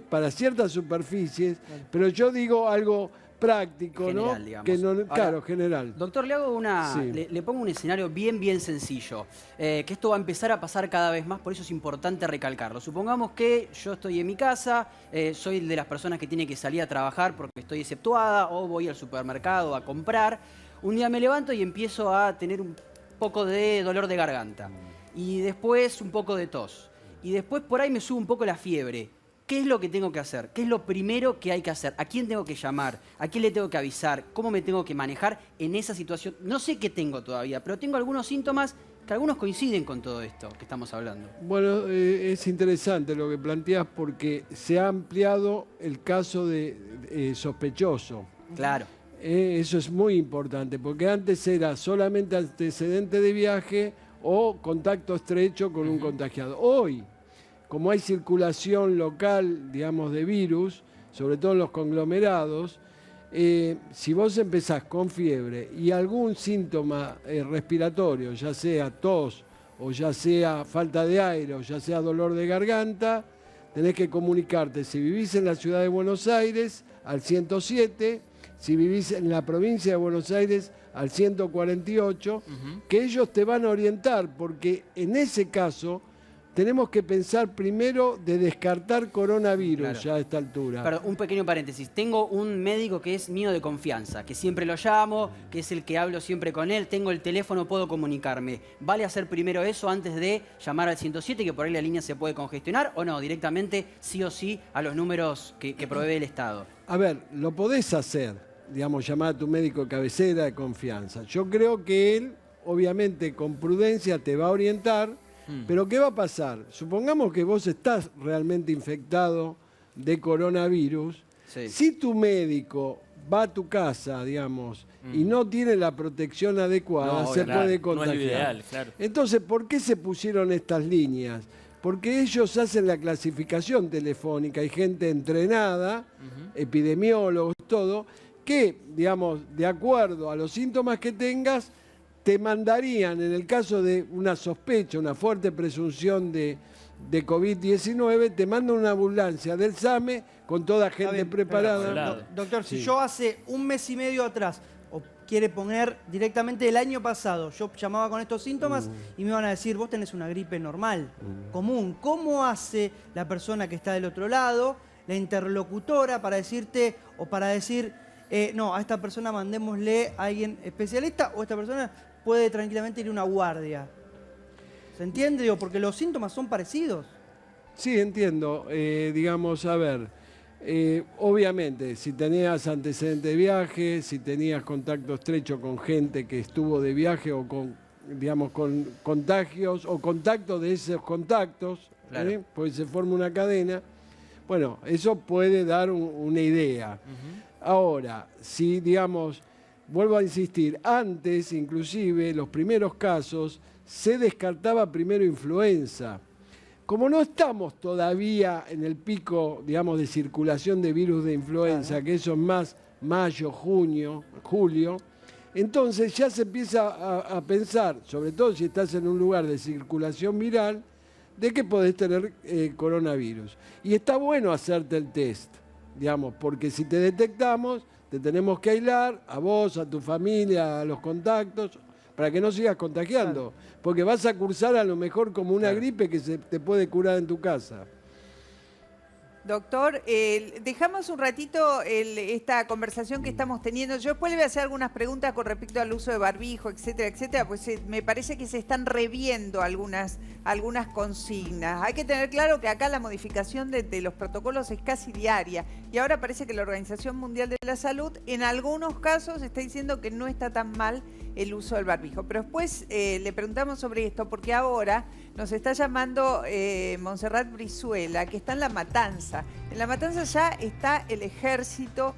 para ciertas superficies, pero yo digo algo práctico, general, ¿no? Digamos. Que no Ahora, claro, general. Doctor, le hago le pongo un escenario bien sencillo, que esto va a empezar a pasar cada vez más, por eso es importante recalcarlo. Supongamos que yo estoy en mi casa, soy de las personas que tiene que salir a trabajar porque estoy exceptuada o voy al supermercado a comprar. Un día me levanto y empiezo a tener un poco de dolor de garganta y después un poco de tos y después por ahí me sube un poco la fiebre. ¿Qué es lo que tengo que hacer? ¿Qué es lo primero que hay que hacer? ¿A quién tengo que llamar? ¿A quién le tengo que avisar? ¿Cómo me tengo que manejar en esa situación? No sé qué tengo todavía, pero tengo algunos síntomas que algunos coinciden con todo esto que estamos hablando. Bueno, es interesante lo que planteas porque se ha ampliado el caso de sospechoso. Claro. Eso es muy importante, porque antes era solamente antecedente de viaje o contacto estrecho con un contagiado. Hoy, como hay circulación local, digamos, de virus, sobre todo en los conglomerados, si vos empezás con fiebre y algún síntoma respiratorio, ya sea tos o ya sea falta de aire o ya sea dolor de garganta, tenés que comunicarte si vivís en la ciudad de Buenos Aires al 107, si vivís en la provincia de Buenos Aires al 148, que ellos te van a orientar, porque en ese caso tenemos que pensar primero de descartar coronavirus. Claro. Ya a esta altura. Perdón, un pequeño paréntesis. Tengo un médico que es mío de confianza, que siempre lo llamo, que es el que hablo siempre con él, tengo el teléfono, puedo comunicarme. ¿Vale hacer primero eso antes de llamar al 107, que por ahí la línea se puede congestionar, o no? Directamente, sí o sí, a los números que provee el Estado. A ver, lo podés hacer, digamos, llamar a tu médico de cabecera de confianza. Yo creo que él, obviamente, con prudencia te va a orientar. Pero ¿qué va a pasar? Supongamos que vos estás realmente infectado de coronavirus. Sí. Si tu médico va a tu casa, digamos, y no tiene la protección adecuada, se puede contagiar. No es lo ideal, claro. Entonces, ¿por qué se pusieron estas líneas? Porque ellos hacen la clasificación telefónica. Hay gente entrenada, epidemiólogos, todo, que, digamos, de acuerdo a los síntomas que tengas, te mandarían, en el caso de una sospecha, una fuerte presunción de COVID-19, te mandan una ambulancia del SAME con toda gente bien, preparada. Claro. Doctor, si Sí. yo hace un mes y medio atrás, o quiere poner directamente el año pasado, yo llamaba con estos síntomas y me iban a decir, vos tenés una gripe normal, común. ¿Cómo hace la persona que está del otro lado, la interlocutora, para decirte o para decir, no, a esta persona mandémosle a alguien especialista, o esta persona puede tranquilamente ir a una guardia? ¿Se entiende? Digo, porque los síntomas son parecidos. Sí, entiendo. Digamos, a ver, obviamente, si tenías antecedente de viaje, si tenías contacto estrecho con gente que estuvo de viaje o con, digamos, con contagios o contacto de esos contactos, Claro. pues se forma una cadena. Bueno, eso puede dar una idea. Ahora, si, digamos, vuelvo a insistir, antes, inclusive, los primeros casos, se descartaba primero influenza. Como no estamos todavía en el pico, digamos, de circulación de virus de influenza, que eso es más mayo, junio, julio, entonces ya se empieza a pensar, sobre todo si estás en un lugar de circulación viral, de que podés tener coronavirus. Y está bueno hacerte el test, digamos, porque si te detectamos, te tenemos que aislar a vos, a tu familia, a los contactos, para que no sigas contagiando. Porque vas a cursar a lo mejor como una gripe que se te puede curar en tu casa. Doctor, dejamos un ratito esta conversación que estamos teniendo. Yo después le voy a hacer algunas preguntas con respecto al uso de barbijo, etcétera, etcétera, pues me parece que se están reviendo algunas consignas. Hay que tener claro que acá la modificación de los protocolos es casi diaria. Y ahora parece que la Organización Mundial de la Salud en algunos casos está diciendo que no está tan mal el uso del barbijo. Pero después le preguntamos sobre esto porque ahora nos está llamando Montserrat Brizuela, que está en La Matanza. En La Matanza ya está el ejército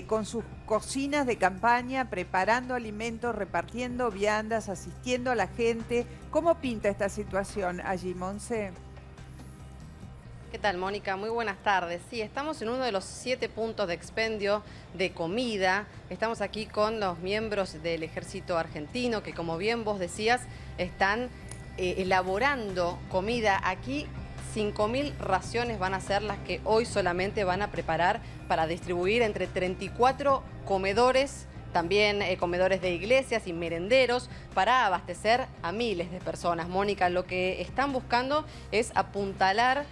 con sus cocinas de campaña, preparando alimentos, repartiendo viandas, asistiendo a la gente. ¿Cómo pinta esta situación allí, Monse? ¿Qué tal, Mónica? Muy buenas tardes. Sí, estamos en uno de los 7 puntos de expendio de comida. Estamos aquí con los miembros del Ejército Argentino, que como bien vos decías, están elaborando comida. Aquí 5.000 raciones van a ser las que hoy solamente van a preparar para distribuir entre 34 comedores, también comedores de iglesias y merenderos, para abastecer a miles de personas. Mónica, lo que están buscando es apuntalar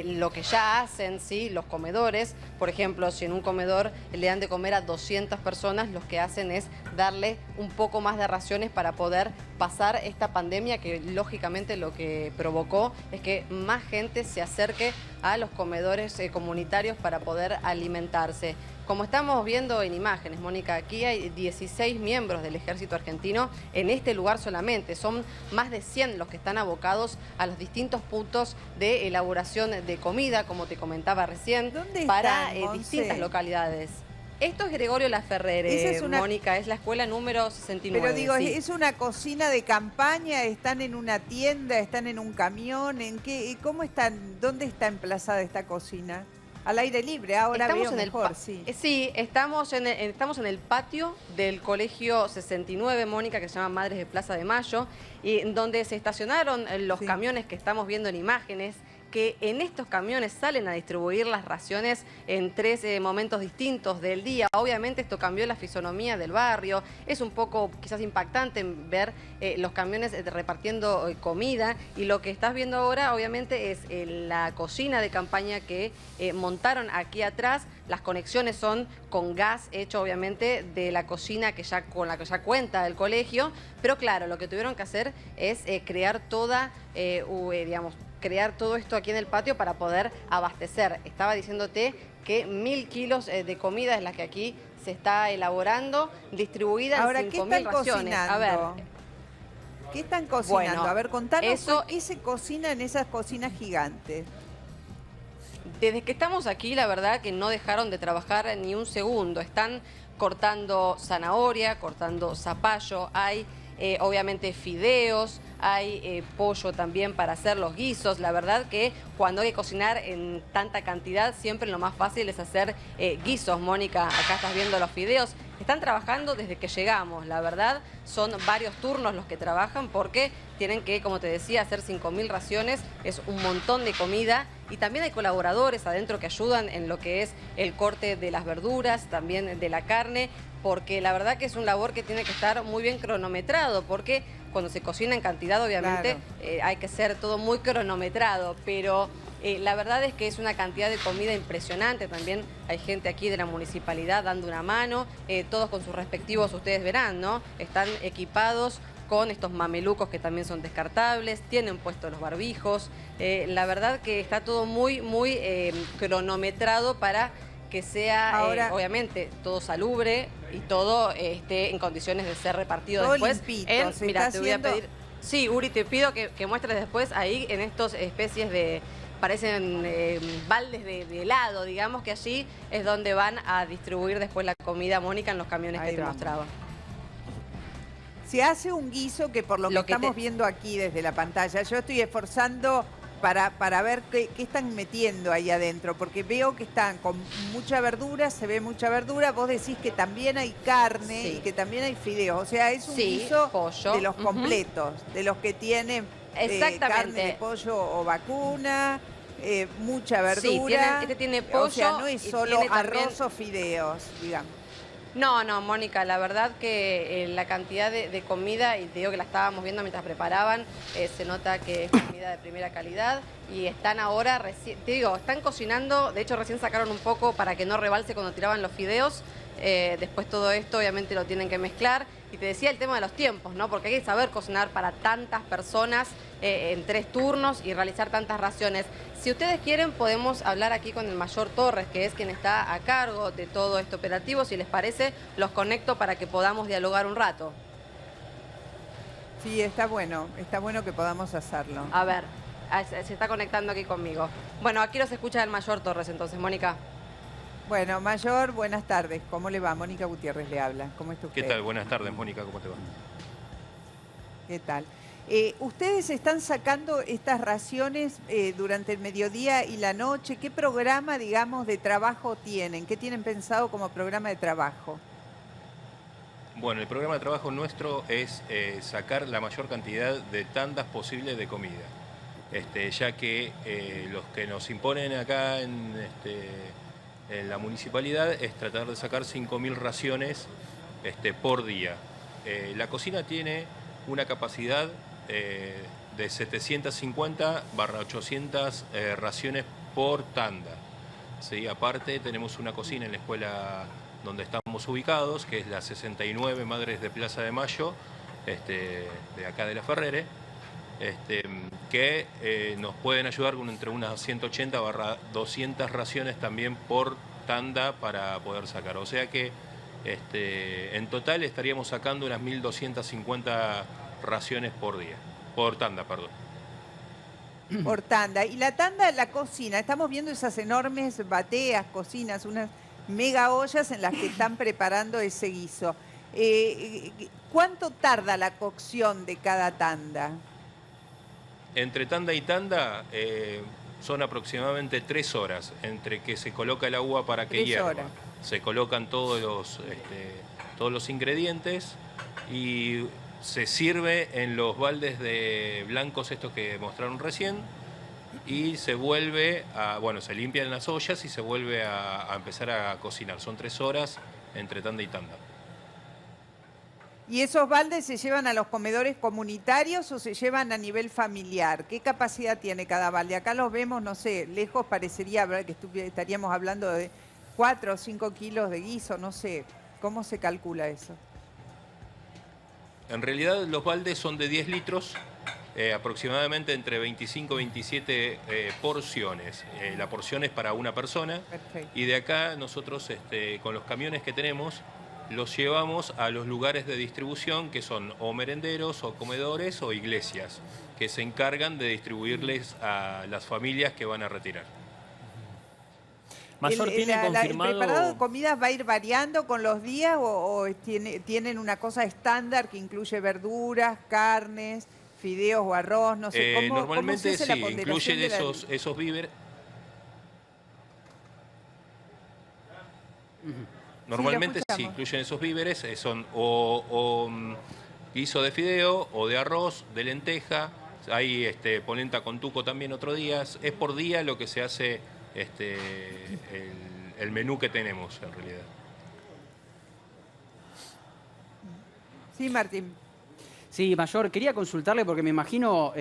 lo que ya hacen, ¿sí?, los comedores. Por ejemplo, si en un comedor le dan de comer a 200 personas, lo que hacen es darle un poco más de raciones para poder pasar esta pandemia que lógicamente lo que provocó es que más gente se acerque a los comedores comunitarios para poder alimentarse. Como estamos viendo en imágenes, Mónica, aquí hay 16 miembros del Ejército Argentino en este lugar solamente. Son más de 100 los que están abocados a los distintos puntos de elaboración de comida, como te comentaba recién, para distintas localidades. Esto es Gregorio Laferrere, Mónica, es la escuela número 69. Pero digo, sí. ¿es una cocina de campaña? ¿Están en una tienda? ¿Están en un camión? ¿Cómo están? ¿Dónde está emplazada esta cocina? Al aire libre, ahora estamos veo mejor, sí. Sí, estamos en el patio del Colegio 69, Mónica, que se llama Madres de Plaza de Mayo, y donde se estacionaron los camiones que estamos viendo en imágenes, que en estos camiones salen a distribuir las raciones en 3 momentos distintos del día. Obviamente esto cambió la fisonomía del barrio, es un poco quizás impactante ver los camiones repartiendo comida, y lo que estás viendo ahora obviamente es la cocina de campaña que montaron aquí atrás. Las conexiones son con gas hecho obviamente de la cocina con la que ya cuenta el colegio, pero claro, lo que tuvieron que hacer es crear crear todo esto aquí en el patio para poder abastecer. Estaba diciéndote que 1000 kilos de comida es la que aquí se está elaborando, distribuida en 5000 raciones. A ver, ¿qué están cocinando? Bueno, a ver, contanos qué se cocina en esas cocinas gigantes. Desde que estamos aquí, la verdad que no dejaron de trabajar ni un segundo. Están cortando zanahoria, cortando zapallo, hay obviamente fideos, hay pollo también para hacer los guisos. La verdad que cuando hay que cocinar en tanta cantidad, siempre lo más fácil es hacer guisos. Mónica, acá estás viendo los fideos. Están trabajando desde que llegamos, la verdad, son varios turnos los que trabajan porque tienen que, como te decía, hacer 5000 raciones, es un montón de comida, y también hay colaboradores adentro que ayudan en lo que es el corte de las verduras, también de la carne, porque la verdad que es un labor que tiene que estar muy bien cronometrado, porque cuando se cocina en cantidad obviamente hay que ser todo muy cronometrado, pero la verdad es que es una cantidad de comida impresionante. También hay gente aquí de la municipalidad dando una mano, todos con sus respectivos, ustedes verán, ¿no? Están equipados con estos mamelucos que también son descartables, tienen puestos los barbijos. La verdad que está todo muy cronometrado para que sea, obviamente, todo salubre y todo esté en condiciones de ser repartido todo después. Limpito, Mira, te voy a pedir... Sí, Uri, te pido que muestres después ahí en estos especies de... parecen baldes de helado, digamos, que allí es donde van a distribuir después la comida, Mónica, en los camiones que te mostraba. Se hace un guiso que por lo que estamos viendo aquí desde la pantalla, yo estoy esforzando para ver qué están metiendo ahí adentro, porque veo que están con mucha verdura, se ve mucha verdura, vos decís que también hay carne y que también hay fideos, o sea, es un guiso pollo, de los completos, de los que tienen carne de pollo o vacuna, mucha verdura. Sí, este tiene pollo, o sea, no es solo arroz o fideos, digamos. No, no, Mónica, la verdad que la cantidad de comida, y te digo que la estábamos viendo mientras preparaban, se nota que es comida de primera calidad, y están ahora, te digo, están cocinando, de hecho recién sacaron un poco para que no rebalse cuando tiraban los fideos, después todo esto obviamente lo tienen que mezclar, y te decía el tema de los tiempos, ¿no? Porque hay que saber cocinar para tantas personas en 3 turnos y realizar tantas raciones. Si ustedes quieren, podemos hablar aquí con el mayor Torres, que es quien está a cargo de todo este operativo. Si les parece, los conecto para que podamos dialogar un rato. Sí, está bueno que podamos hacerlo. A ver, se está conectando aquí conmigo. Bueno, aquí los escucha el mayor Torres entonces, Mónica. Bueno, Mayor, buenas tardes. ¿Cómo le va? Mónica Gutiérrez le habla. ¿Cómo está usted? ¿Qué tal? Buenas tardes, Mónica. ¿Cómo te va? ¿Qué tal? Ustedes están sacando estas raciones durante el mediodía y la noche. ¿Qué programa, digamos, de trabajo tienen? ¿Qué tienen pensado como programa de trabajo? Bueno, el programa de trabajo nuestro es sacar la mayor cantidad de tandas posibles de comida. Ya que los que nos imponen acá en la municipalidad es tratar de sacar 5000 raciones por día. La cocina tiene una capacidad de 750/800 raciones por tanda. ¿Sí? Aparte tenemos una cocina en la escuela donde estamos ubicados, que es la 69 Madres de Plaza de Mayo, de acá de La Ferrere, que nos pueden ayudar con entre unas 180 / 200 raciones también por tanda para poder sacar. O sea que en total estaríamos sacando unas 1.250 raciones por día, por tanda, perdón. Por tanda. Y la tanda, la cocina, estamos viendo esas enormes bateas, cocinas, unas mega ollas en las que están preparando ese guiso. ¿Cuánto tarda la cocción de cada tanda? Entre tanda y tanda son aproximadamente 3 horas, entre que se coloca el agua para que hierva. Se colocan todos los ingredientes y se sirve en los baldes de blancos estos que mostraron recién y se vuelve a, bueno, se limpian las ollas y se vuelve a empezar a cocinar. Son 3 horas entre tanda y tanda. ¿Y esos baldes se llevan a los comedores comunitarios o se llevan a nivel familiar? ¿Qué capacidad tiene cada balde? Acá los vemos, no sé, lejos parecería que estaríamos hablando de 4 o 5 kilos de guiso, no sé. ¿Cómo se calcula eso? En realidad los baldes son de 10 litros, aproximadamente entre 25 y 27 porciones. La porción es para una persona. Perfecto. Y de acá nosotros con los camiones que tenemos los llevamos a los lugares de distribución que son o merenderos o comedores o iglesias que se encargan de distribuirles a las familias que van a retirar. Mayor, ¿tiene confirmado? ¿El preparado de comidas va a ir variando con los días o tienen una cosa estándar que incluye verduras, carnes, fideos o arroz? No sé, normalmente ¿cómo se hace sí, la ponderación incluyen esos víveres. Normalmente sí, incluyen esos víveres, son o guiso de fideo o de arroz, de lenteja, hay polenta con tuco también otro día, es por día lo que se hace el menú que tenemos en realidad. Sí, Martín. Sí, Mayor, quería consultarle porque me imagino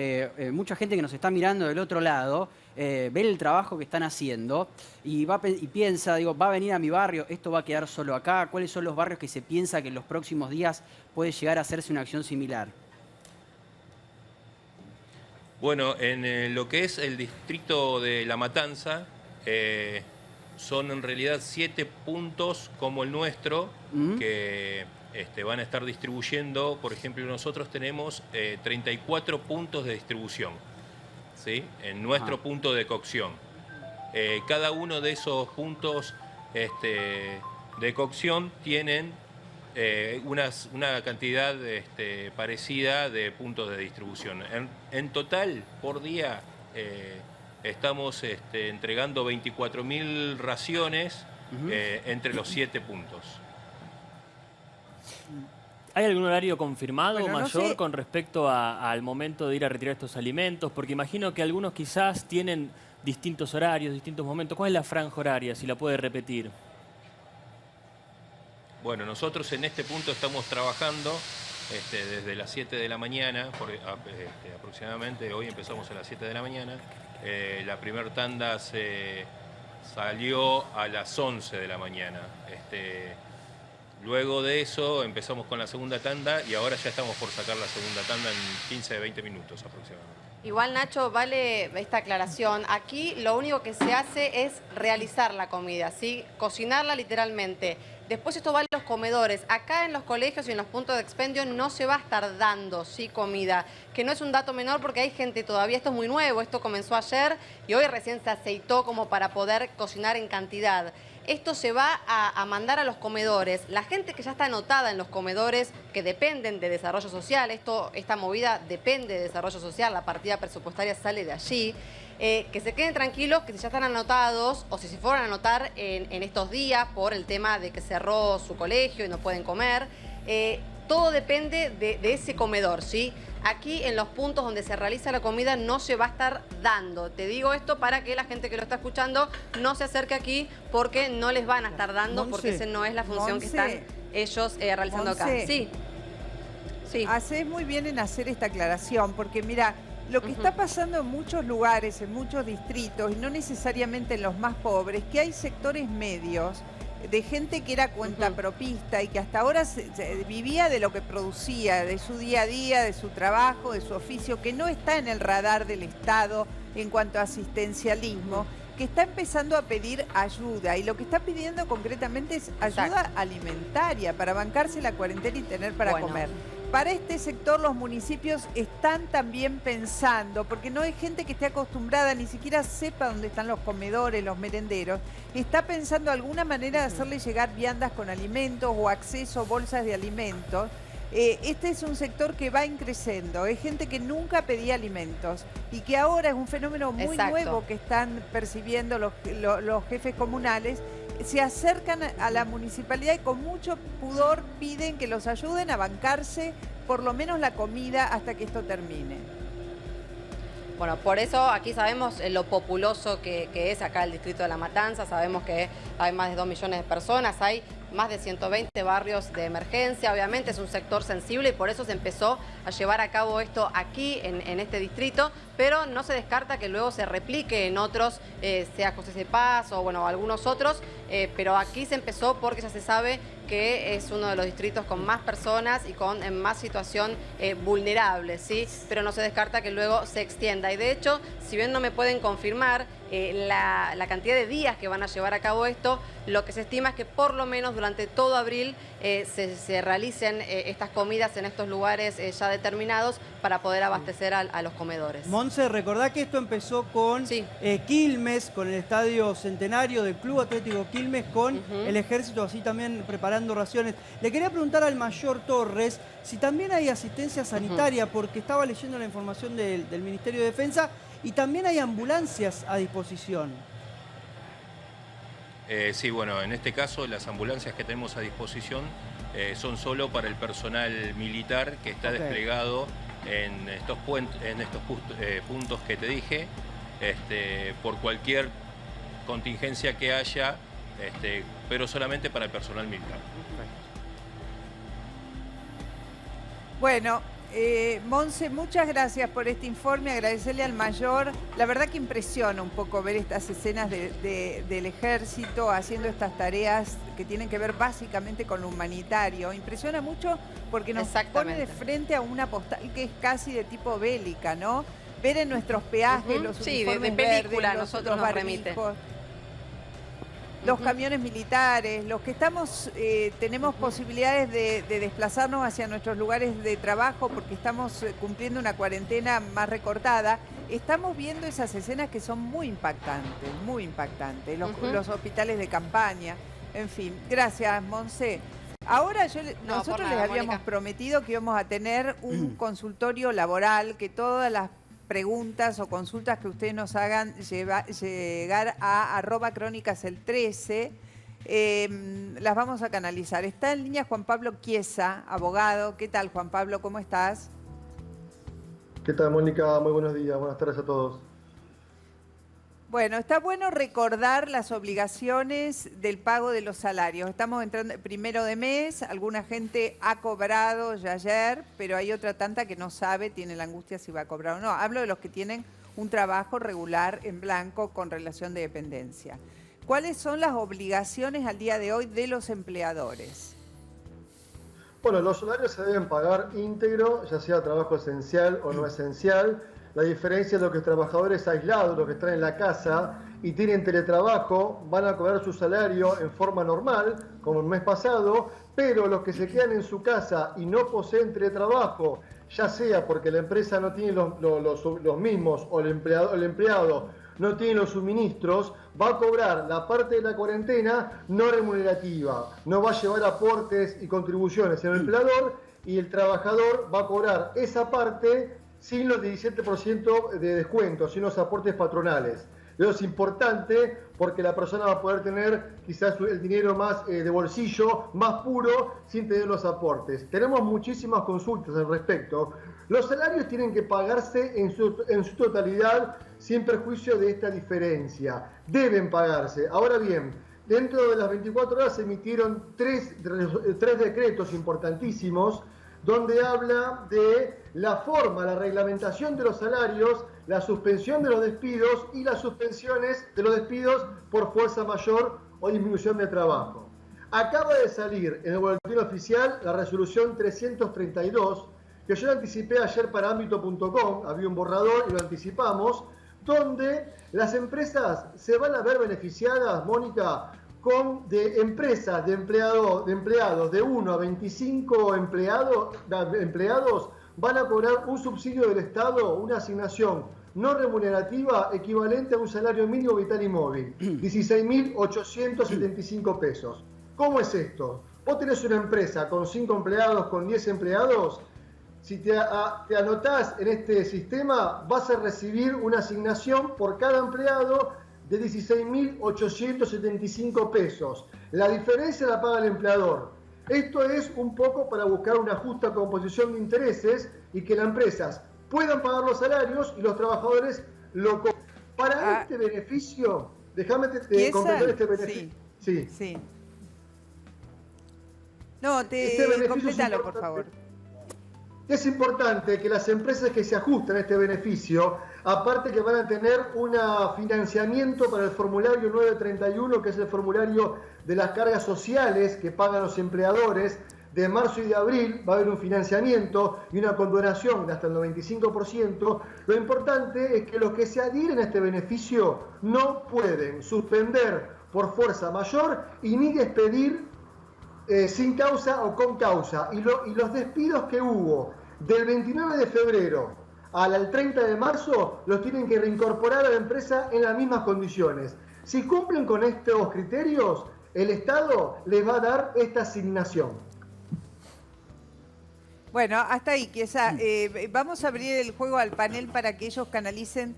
mucha gente que nos está mirando del otro lado, ve el trabajo que están haciendo y piensa, digo, va a venir a mi barrio, esto va a quedar solo acá, ¿cuáles son los barrios que se piensa que en los próximos días puede llegar a hacerse una acción similar? Bueno, en lo que es el distrito de La Matanza, son en realidad 7 puntos como el nuestro que van a estar distribuyendo. Por ejemplo, nosotros tenemos 34 puntos de distribución, ¿sí? En nuestro punto de cocción. Cada uno de esos puntos de cocción tienen una cantidad parecida de puntos de distribución. En total, por día, estamos entregando 24.000 raciones entre los 7 puntos. ¿Hay algún horario confirmado, Bueno, no Mayor, sé, con respecto al momento de ir a retirar estos alimentos? Porque imagino que algunos quizás tienen distintos horarios, distintos momentos. ¿Cuál es la franja horaria, si la puede repetir? Bueno, nosotros en este punto estamos trabajando desde las 7 de la mañana, aproximadamente. Hoy empezamos a las 7 de la mañana. La primera tanda se salió a las 11 de la mañana. Luego de eso empezamos con la segunda tanda y ahora ya estamos por sacar la segunda tanda en 15 20 minutos aproximadamente. Igual, Nacho, vale esta aclaración. Aquí lo único que se hace es realizar la comida, ¿sí? Cocinarla literalmente. Después esto va a los comedores. Acá en los colegios y en los puntos de expendio no se va a estar dando, ¿sí? Comida. Que no es un dato menor porque hay gente todavía, esto es muy nuevo, esto comenzó ayer y hoy recién se aceitó como para poder cocinar en cantidad. Esto se va a mandar a los comedores. La gente que ya está anotada en los comedores, que dependen de desarrollo social, esta movida depende de desarrollo social, la partida presupuestaria sale de allí, que se queden tranquilos, que si ya están anotados o si se fueron a anotar en estos días por el tema de que cerró su colegio y no pueden comer, todo depende de ese comedor, ¿sí? Aquí en los puntos donde se realiza la comida no se va a estar dando. Te digo esto para que la gente que lo está escuchando no se acerque aquí porque no les van a estar dando, porque esa no es la función que están ellos realizando acá. Sí. Sí. Hacés muy bien en hacer esta aclaración, porque mira, lo que está pasando en muchos lugares, en muchos distritos, y no necesariamente en los más pobres, que hay sectores medios de gente que era cuentapropista y que hasta ahora vivía de lo que producía, de su día a día, de su trabajo, de su oficio, que no está en el radar del Estado en cuanto a asistencialismo, que está empezando a pedir ayuda, y lo que está pidiendo concretamente es ayuda alimentaria para bancarse la cuarentena y tener para comer. Para este sector los municipios están también pensando, porque no hay gente que esté acostumbrada, ni siquiera sepa dónde están los comedores, los merenderos, está pensando alguna manera de hacerle llegar viandas con alimentos o acceso a bolsas de alimentos. Este es un sector que va creciendo, es gente que nunca pedía alimentos y que ahora es un fenómeno muy nuevo que están percibiendo los jefes comunales. Se acercan a la municipalidad y con mucho pudor piden que los ayuden a bancarse por lo menos la comida hasta que esto termine. Bueno, por eso aquí sabemos lo populoso que es acá el distrito de La Matanza, sabemos que hay más de 2 millones de personas, hay más de 120 barrios de emergencia, obviamente es un sector sensible y por eso se empezó a llevar a cabo esto aquí en este distrito, pero no se descarta que luego se replique en otros, sea José C. Paz o bueno, algunos otros, pero aquí se empezó porque ya se sabe que es uno de los distritos con más personas y con más situación vulnerable, ¿sí? Pero no se descarta que luego se extienda. Y de hecho, si bien no me pueden confirmar la cantidad de días que van a llevar a cabo esto, lo que se estima es que por lo menos durante todo abril se realicen estas comidas en estos lugares ya determinados para poder abastecer a los comedores. Monse, recordá que esto empezó con Quilmes, con el Estadio Centenario del Club Atlético Quilmes, con el Ejército, así también preparando raciones. Le quería preguntar al mayor Torres si también hay asistencia sanitaria, porque estaba leyendo la información del Ministerio de Defensa y también hay ambulancias a disposición. Sí, bueno, en este caso las ambulancias que tenemos a disposición son solo para el personal militar que está desplegado en estos puntos que te dije, por cualquier contingencia que haya, pero solamente para el personal militar. Bueno, Monse, muchas gracias por este informe, agradecerle al mayor. La verdad que impresiona un poco ver estas escenas del ejército haciendo estas tareas que tienen que ver básicamente con lo humanitario. Impresiona mucho porque nos pone de frente a una postal que es casi de tipo bélica, ¿no? Ver en nuestros peajes los uniformes de película verdes, nosotros nos remite. Los camiones militares, los que estamos, tenemos posibilidades de desplazarnos hacia nuestros lugares de trabajo porque estamos cumpliendo una cuarentena más recortada, estamos viendo esas escenas que son muy impactantes, muy impactantes. Los hospitales de campaña, en fin. Gracias, Monse. Ahora nosotros les habíamos prometido que íbamos a tener un consultorio laboral, que todas las preguntas o consultas que ustedes nos hagan llegar a @crónicas13, las vamos a canalizar. Está en línea Juan Pablo Chiesa, abogado. ¿Qué tal, Juan Pablo? ¿Cómo estás? ¿Qué tal, Mónica? Muy buenos días, buenas tardes a todos. Bueno, está bueno recordar las obligaciones del pago de los salarios. Estamos entrando primero de mes, alguna gente ha cobrado ya ayer, pero hay otra tanta que no sabe, tiene la angustia si va a cobrar o no. Hablo de los que tienen un trabajo regular en blanco con relación de dependencia. ¿Cuáles son las obligaciones al día de hoy de los empleadores? Bueno, los salarios se deben pagar íntegro, ya sea trabajo esencial o no esencial. La diferencia es que los trabajadores aislados, los que están en la casa y tienen teletrabajo, van a cobrar su salario en forma normal, como el mes pasado, pero los que se quedan en su casa y no poseen teletrabajo, ya sea porque la empresa no tiene los mismos o el empleado no tiene los suministros, va a cobrar la parte de la cuarentena no remunerativa, no va a llevar aportes y contribuciones en el empleador y el trabajador va a cobrar esa parte sin los 17% de descuento, sin los aportes patronales. Eso es importante porque la persona va a poder tener quizás el dinero más de bolsillo, más puro, sin tener los aportes. Tenemos muchísimas consultas al respecto. Los salarios tienen que pagarse en su totalidad sin perjuicio de esta diferencia. Deben pagarse. Ahora bien, dentro de las 24 horas se emitieron tres decretos importantísimos donde habla de la forma, la reglamentación de los salarios, la suspensión de los despidos y las suspensiones de los despidos por fuerza mayor o disminución de trabajo. Acaba de salir en el boletín oficial la resolución 332, que yo la anticipé ayer para ámbito.com, había un borrador y lo anticipamos, donde las empresas se van a ver beneficiadas, Mónica, de empresas, de empleados de 1 a 25 empleados van a cobrar un subsidio del Estado, una asignación no remunerativa equivalente a un salario mínimo vital y móvil, 16.875 pesos. ¿Cómo es esto? Vos tenés una empresa con 5 empleados, con 10 empleados, si te anotás en este sistema vas a recibir una asignación por cada empleado de 16.875 pesos. La diferencia la paga el empleador. Esto es un poco para buscar una justa composición de intereses y que las empresas puedan pagar los salarios y los trabajadores lo cobren. Para este beneficio, déjame completar este beneficio. Sí. No, complétalo, por favor. Es importante que las empresas que se ajustan a este beneficio, aparte que van a tener un financiamiento para el formulario 931, que es el formulario de las cargas sociales que pagan los empleadores, de marzo y de abril va a haber un financiamiento y una condonación de hasta el 95%. Lo importante es que los que se adhieren a este beneficio no pueden suspender por fuerza mayor y ni despedir sin causa o con causa. Y los despidos que hubo del 29 de febrero al 30 de marzo los tienen que reincorporar a la empresa en las mismas condiciones. Si cumplen con estos criterios, el Estado les va a dar esta asignación. Bueno, hasta ahí, Chiesa. Vamos a abrir el juego al panel para que ellos canalicen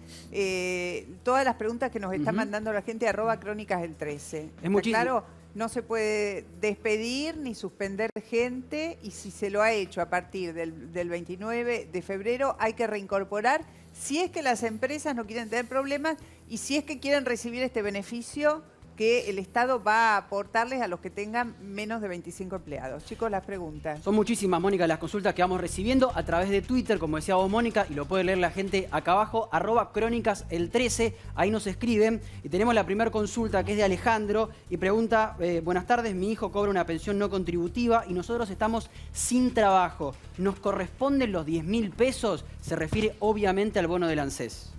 todas las preguntas que nos está mandando la gente, @crónicas del 13. Es muchísimo. Claro, no se puede despedir ni suspender gente y si se lo ha hecho a partir del 29 de febrero hay que reincorporar si es que las empresas no quieren tener problemas y si es que quieren recibir este beneficio que el Estado va a aportarles a los que tengan menos de 25 empleados. Chicos, las preguntas. Son muchísimas, Mónica, las consultas que vamos recibiendo a través de Twitter, como decía vos, Mónica, y lo puede leer la gente acá abajo, @crónicas13, ahí nos escriben. Y tenemos la primera consulta, que es de Alejandro, y pregunta, buenas tardes, mi hijo cobra una pensión no contributiva y nosotros estamos sin trabajo. ¿Nos corresponden los 10.000 pesos? Se refiere obviamente al bono del ANSES.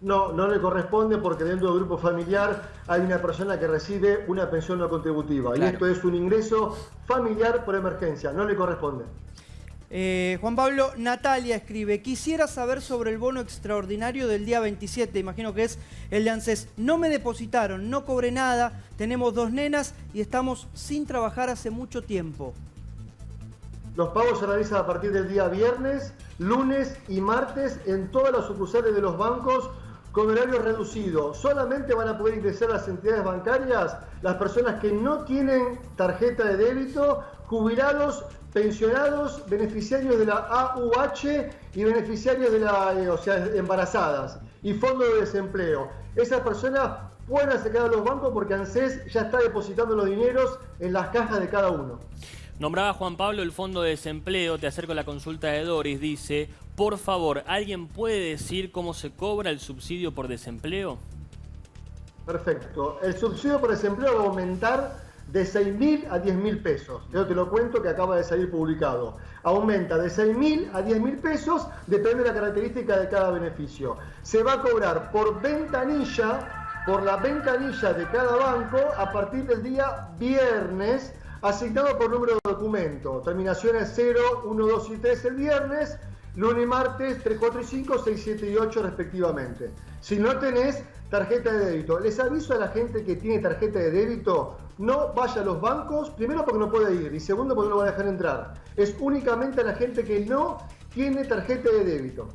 No, no le corresponde porque dentro del grupo familiar hay una persona que recibe una pensión no contributiva. Claro. Y esto es un ingreso familiar por emergencia, no le corresponde. Juan Pablo, Natalia escribe, quisiera saber sobre el bono extraordinario del día 27, imagino que es el de ANSES. No me depositaron, no cobré nada, tenemos 2 nenas y estamos sin trabajar hace mucho tiempo. Los pagos se realizan a partir del día viernes, lunes y martes en todas las sucursales de los bancos con horario reducido. Solamente van a poder ingresar a las entidades bancarias las personas que no tienen tarjeta de débito, jubilados, pensionados, beneficiarios de la AUH y beneficiarios de embarazadas y fondo de desempleo. Esas personas pueden acercar a los bancos porque ANSES ya está depositando los dineros en las cajas de cada uno. Nombraba Juan Pablo el fondo de desempleo, te acerco a la consulta de Doris, dice, por favor, ¿alguien puede decir cómo se cobra el subsidio por desempleo? Perfecto. El subsidio por desempleo va a aumentar de 6.000 a 10.000 pesos. Yo te lo cuento que acaba de salir publicado. Aumenta de 6.000 a 10.000 pesos, depende de la característica de cada beneficio. Se va a cobrar por la ventanilla de cada banco a partir del día viernes, asignado por número de documento. Terminaciones 0, 1, 2 y 3 el viernes, lunes y martes 3, 4 y 5, 6, 7 y 8 respectivamente. Si no tenés tarjeta de débito, les aviso a la gente que tiene tarjeta de débito, no vaya a los bancos, primero porque no puede ir y segundo porque no lo van a dejar entrar. Es únicamente a la gente que no tiene tarjeta de débito.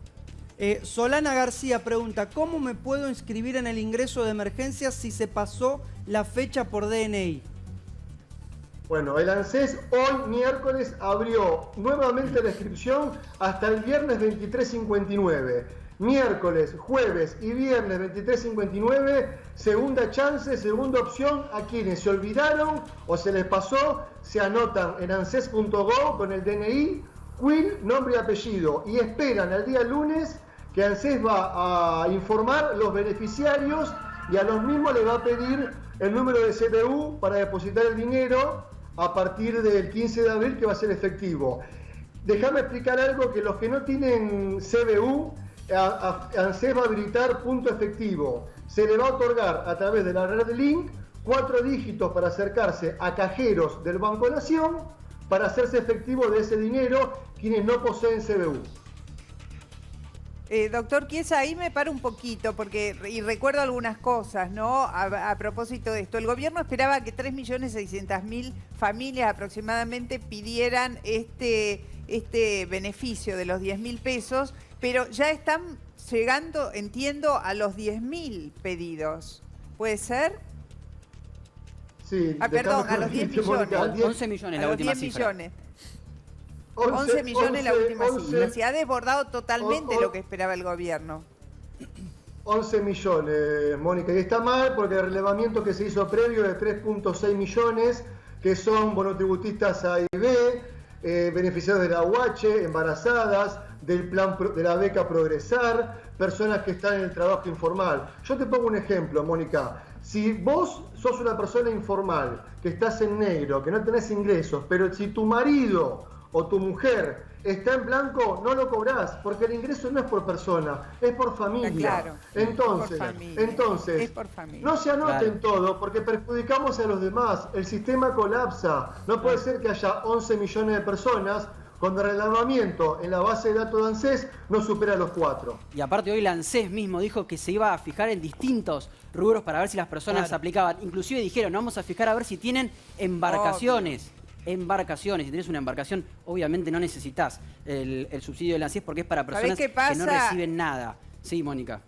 Solana García pregunta, ¿cómo me puedo inscribir en el ingreso de emergencia si se pasó la fecha por DNI? Bueno, el ANSES hoy miércoles abrió nuevamente la inscripción hasta el viernes 23:59. Miércoles, jueves y viernes 23:59, segunda chance, segunda opción a quienes se olvidaron o se les pasó, se anotan en anses.gov con el DNI, CUIL, nombre y apellido y esperan al día lunes que ANSES va a informar los beneficiarios y a los mismos les va a pedir el número de CBU para depositar el dinero a partir del 15 de abril, que va a ser efectivo. Déjame explicar algo, que los que no tienen CBU, ANSES va a habilitar punto efectivo. Se le va a otorgar a través de la red Link 4 dígitos para acercarse a cajeros del Banco Nación para hacerse efectivo de ese dinero quienes no poseen CBU. Doctor Chiesa, ahí me paro un poquito y recuerdo algunas cosas, ¿no? A propósito de esto. El gobierno esperaba que 3.600.000 familias aproximadamente pidieran este beneficio de los 10.000 pesos, pero ya están llegando, entiendo, a los 10.000 pedidos. ¿Puede ser? Sí. Perdón, a los 10 millones. 11 millones la última cifra. 11 millones la última cifra. Se ha desbordado totalmente lo que esperaba el gobierno. 11 millones, Mónica. Y está mal porque el relevamiento que se hizo previo de 3.6 millones, que son monotributistas A y B, beneficiarios de la UH, embarazadas, del plan de la beca Progresar, personas que están en el trabajo informal. Yo te pongo un ejemplo, Mónica. Si vos sos una persona informal, que estás en negro, que no tenés ingresos, pero si tu marido o tu mujer está en blanco, no lo cobrás, porque el ingreso no es por persona, es por familia. Claro, entonces, es por familia. No se anoten todo, porque perjudicamos a los demás. El sistema colapsa. No puede ser que haya 11 millones de personas cuando el relevamiento en la base de datos de ANSES no supera los 4. Y aparte hoy la ANSES mismo dijo que se iba a fijar en distintos rubros para ver si las personas aplicaban. Inclusive dijeron, vamos a fijar a ver si tienen embarcaciones. Obvio. Embarcaciones. Si tenés una embarcación, obviamente no necesitas el subsidio de la ANSES porque es para personas que no reciben nada. Sí, Mónica.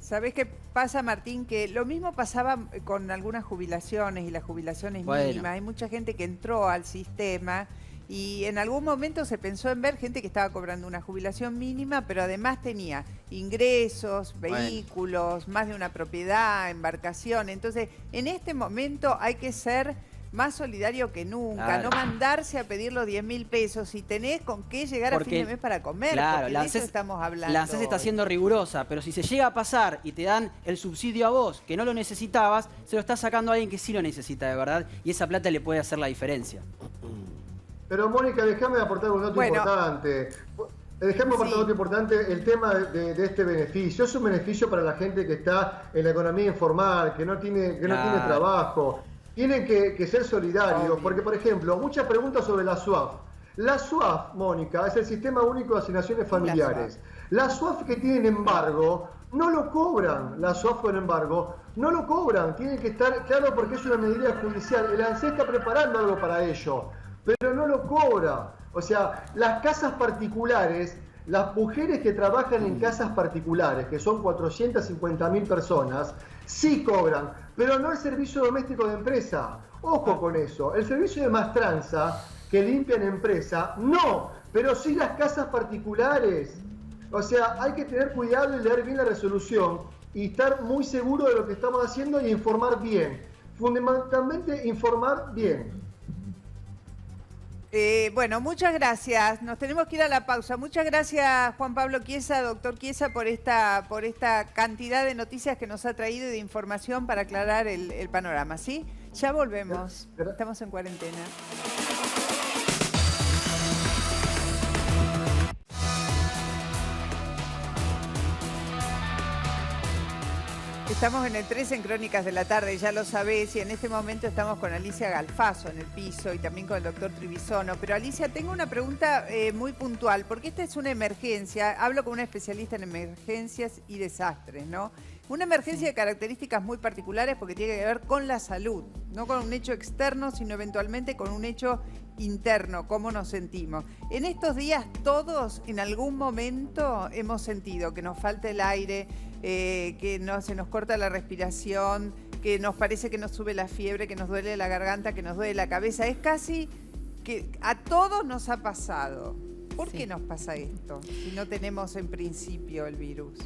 ¿Sabés qué pasa, Martín? Que lo mismo pasaba con algunas jubilaciones y las jubilaciones mínimas. Hay mucha gente que entró al sistema y en algún momento se pensó en ver gente que estaba cobrando una jubilación mínima, pero además tenía ingresos, vehículos, más de una propiedad, embarcación. Entonces, en este momento hay que ser más solidario que nunca, no mandarse a pedir los 10.000 pesos si tenés con qué llegar a fin de mes para comer, porque de eso estamos hablando. La ANSES está siendo rigurosa, pero si se llega a pasar y te dan el subsidio a vos, que no lo necesitabas, se lo está sacando a alguien que sí lo necesita de verdad, y esa plata le puede hacer la diferencia. Pero Mónica, déjame aportar un dato importante. Déjame aportar un dato importante, el tema de este beneficio. Es un beneficio para la gente que está en la economía informal, que no tiene trabajo. Tienen que ser solidarios, porque, por ejemplo, muchas preguntas sobre la SUAF. La SUAF, Mónica, es el Sistema Único de Asignaciones Familiares. La SUAF que tienen embargo, no lo cobran. La SUAF con embargo, no lo cobran. Tienen que estar claro porque es una medida judicial. El ANSES está preparando algo para ello, pero no lo cobra. O sea, las casas particulares, las mujeres que trabajan en casas particulares, que son 450.000 personas, sí cobran, pero no el servicio doméstico de empresa. Ojo con eso. El servicio de maestranza que limpian empresa, no, pero sí las casas particulares. O sea, hay que tener cuidado y leer bien la resolución y estar muy seguro de lo que estamos haciendo y informar bien. Fundamentalmente, informar bien. Bueno, muchas gracias. Nos tenemos que ir a la pausa. Muchas gracias, Juan Pablo Chiesa, doctor Chiesa, por esta cantidad de noticias que nos ha traído y de información para aclarar el panorama, ¿sí? Ya volvemos. Estamos en cuarentena. Estamos en el 3 en Crónicas de la Tarde, ya lo sabés, y en este momento estamos con Alicia Galfaso en el piso y también con el doctor Trivisono. Pero Alicia, tengo una pregunta muy puntual, porque esta es una emergencia, hablo con una especialista en emergencias y desastres, ¿no? Una emergencia de características muy particulares porque tiene que ver con la salud, no con un hecho externo, sino eventualmente con un hecho interno, cómo nos sentimos. En estos días todos en algún momento hemos sentido que nos falta el aire, que se nos corta la respiración, que nos parece que nos sube la fiebre, que nos duele la garganta, que nos duele la cabeza. Es casi que a todos nos ha pasado. ¿Por qué nos pasa esto si no tenemos en principio el virus?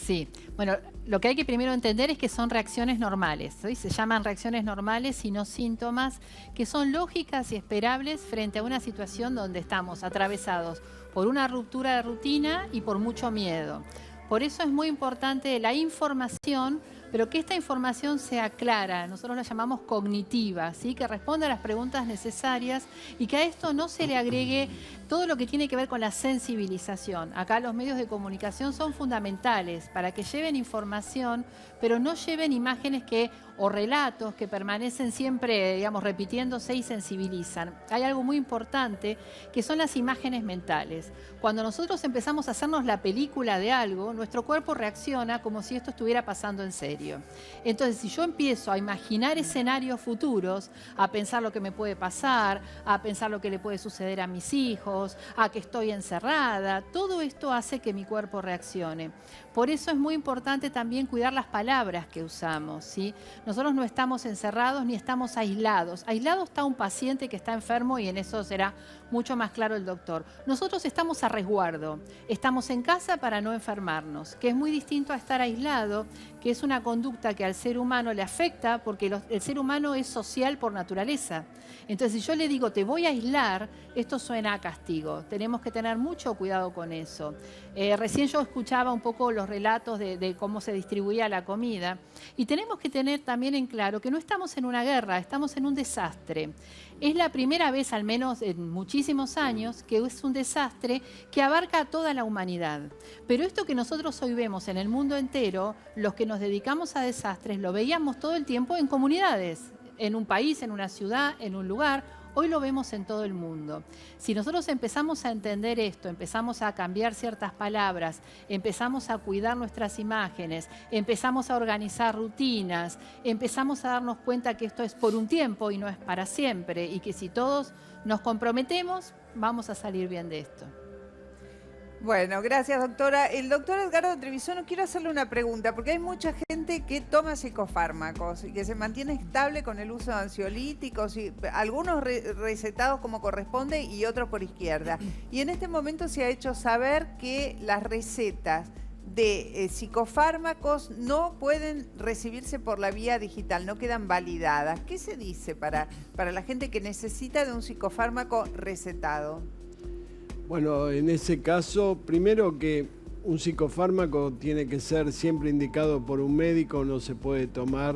Sí, bueno, lo que hay que primero entender es que son reacciones normales, ¿sí? Se llaman reacciones normales y no síntomas, que son lógicas y esperables frente a una situación donde estamos atravesados por una ruptura de rutina y por mucho miedo. Por eso es muy importante la información pero que esta información sea clara, nosotros la llamamos cognitiva, ¿sí? Que responda a las preguntas necesarias y que a esto no se le agregue todo lo que tiene que ver con la sensibilización. Acá los medios de comunicación son fundamentales para que lleven información, pero no lleven imágenes o relatos que permanecen siempre, digamos, repitiéndose y sensibilizan. Hay algo muy importante que son las imágenes mentales. Cuando nosotros empezamos a hacernos la película de algo, nuestro cuerpo reacciona como si esto estuviera pasando en serio. Entonces, si yo empiezo a imaginar escenarios futuros, a pensar lo que me puede pasar, a pensar lo que le puede suceder a mis hijos, a que estoy encerrada, todo esto hace que mi cuerpo reaccione. Por eso es muy importante también cuidar las palabras que usamos, ¿sí? Nosotros no estamos encerrados ni estamos aislados. Aislado está un paciente que está enfermo y en eso será mucho más claro el doctor. Nosotros estamos a resguardo, estamos en casa para no enfermarnos, que es muy distinto a estar aislado, que es una conducta que al ser humano le afecta porque el ser humano es social por naturaleza. Entonces, si yo le digo, te voy a aislar, esto suena a castigo. Tenemos que tener mucho cuidado con eso. Recién yo escuchaba un poco los relatos de cómo se distribuía la comida y tenemos que tener también en claro que no estamos en una guerra, estamos en un desastre. Es la primera vez, al menos en muchísimos años, que es un desastre que abarca a toda la humanidad. Pero esto que nosotros hoy vemos en el mundo entero, los que nos dedicamos a desastres, lo veíamos todo el tiempo en comunidades, en un país, en una ciudad, en un lugar. Hoy lo vemos en todo el mundo. Si nosotros empezamos a entender esto, empezamos a cambiar ciertas palabras, empezamos a cuidar nuestras imágenes, empezamos a organizar rutinas, empezamos a darnos cuenta que esto es por un tiempo y no es para siempre, y que si todos nos comprometemos, vamos a salir bien de esto. Bueno, gracias, doctora. El doctor Edgardo Trevisono, quiero hacerle una pregunta, porque hay mucha gente que toma psicofármacos y que se mantiene estable con el uso de ansiolíticos, y algunos recetados como corresponde y otros por izquierda. Y en este momento se ha hecho saber que las recetas de psicofármacos no pueden recibirse por la vía digital, no quedan validadas. ¿Qué se dice para la gente que necesita de un psicofármaco recetado? Bueno, en ese caso, primero que un psicofármaco tiene que ser siempre indicado por un médico, no se puede tomar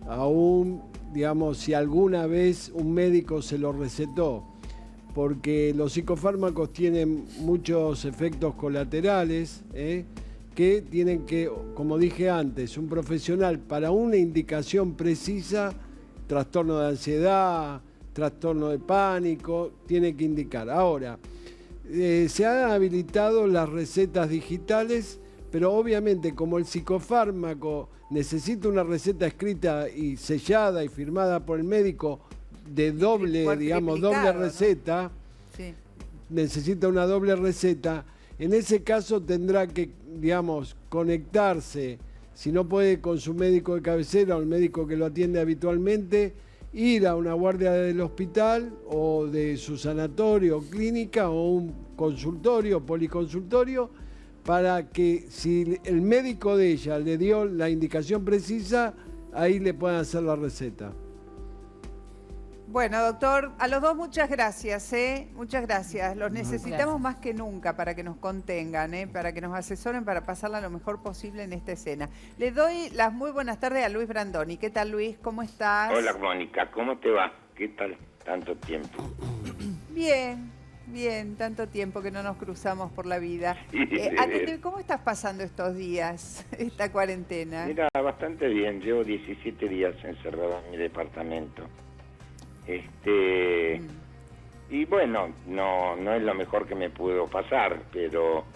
aún, digamos, si alguna vez un médico se lo recetó, porque los psicofármacos tienen muchos efectos colaterales, que tienen que, como dije antes, un profesional para una indicación precisa, trastorno de ansiedad, trastorno de pánico, tiene que indicar. Ahora, se han habilitado las recetas digitales, pero obviamente como el psicofármaco necesita una receta escrita y sellada y firmada por el médico de doble receta, ¿no? Sí. Necesita una doble receta. En ese caso tendrá que, digamos, conectarse, si no puede con su médico de cabecera o el médico que lo atiende habitualmente, ir a una guardia del hospital o de su sanatorio o clínica o un consultorio, policonsultorio, para que si el médico de ella le dio la indicación precisa, ahí le puedan hacer la receta. Bueno, doctor, a los dos muchas gracias, muchas gracias. Los necesitamos más que nunca para que nos contengan, para que nos asesoren, para pasarla lo mejor posible en esta escena. Le doy las muy buenas tardes a Luis Brandoni. ¿Qué tal, Luis? ¿Cómo estás? Hola, Mónica. ¿Cómo te va? ¿Qué tal? Tanto tiempo. Bien, bien. Tanto tiempo que no nos cruzamos por la vida. ¿Cómo estás pasando estos días, esta cuarentena? Mira, bastante bien. Llevo 17 días encerrado en mi departamento. Y bueno, no es lo mejor que me pudo pasar, pero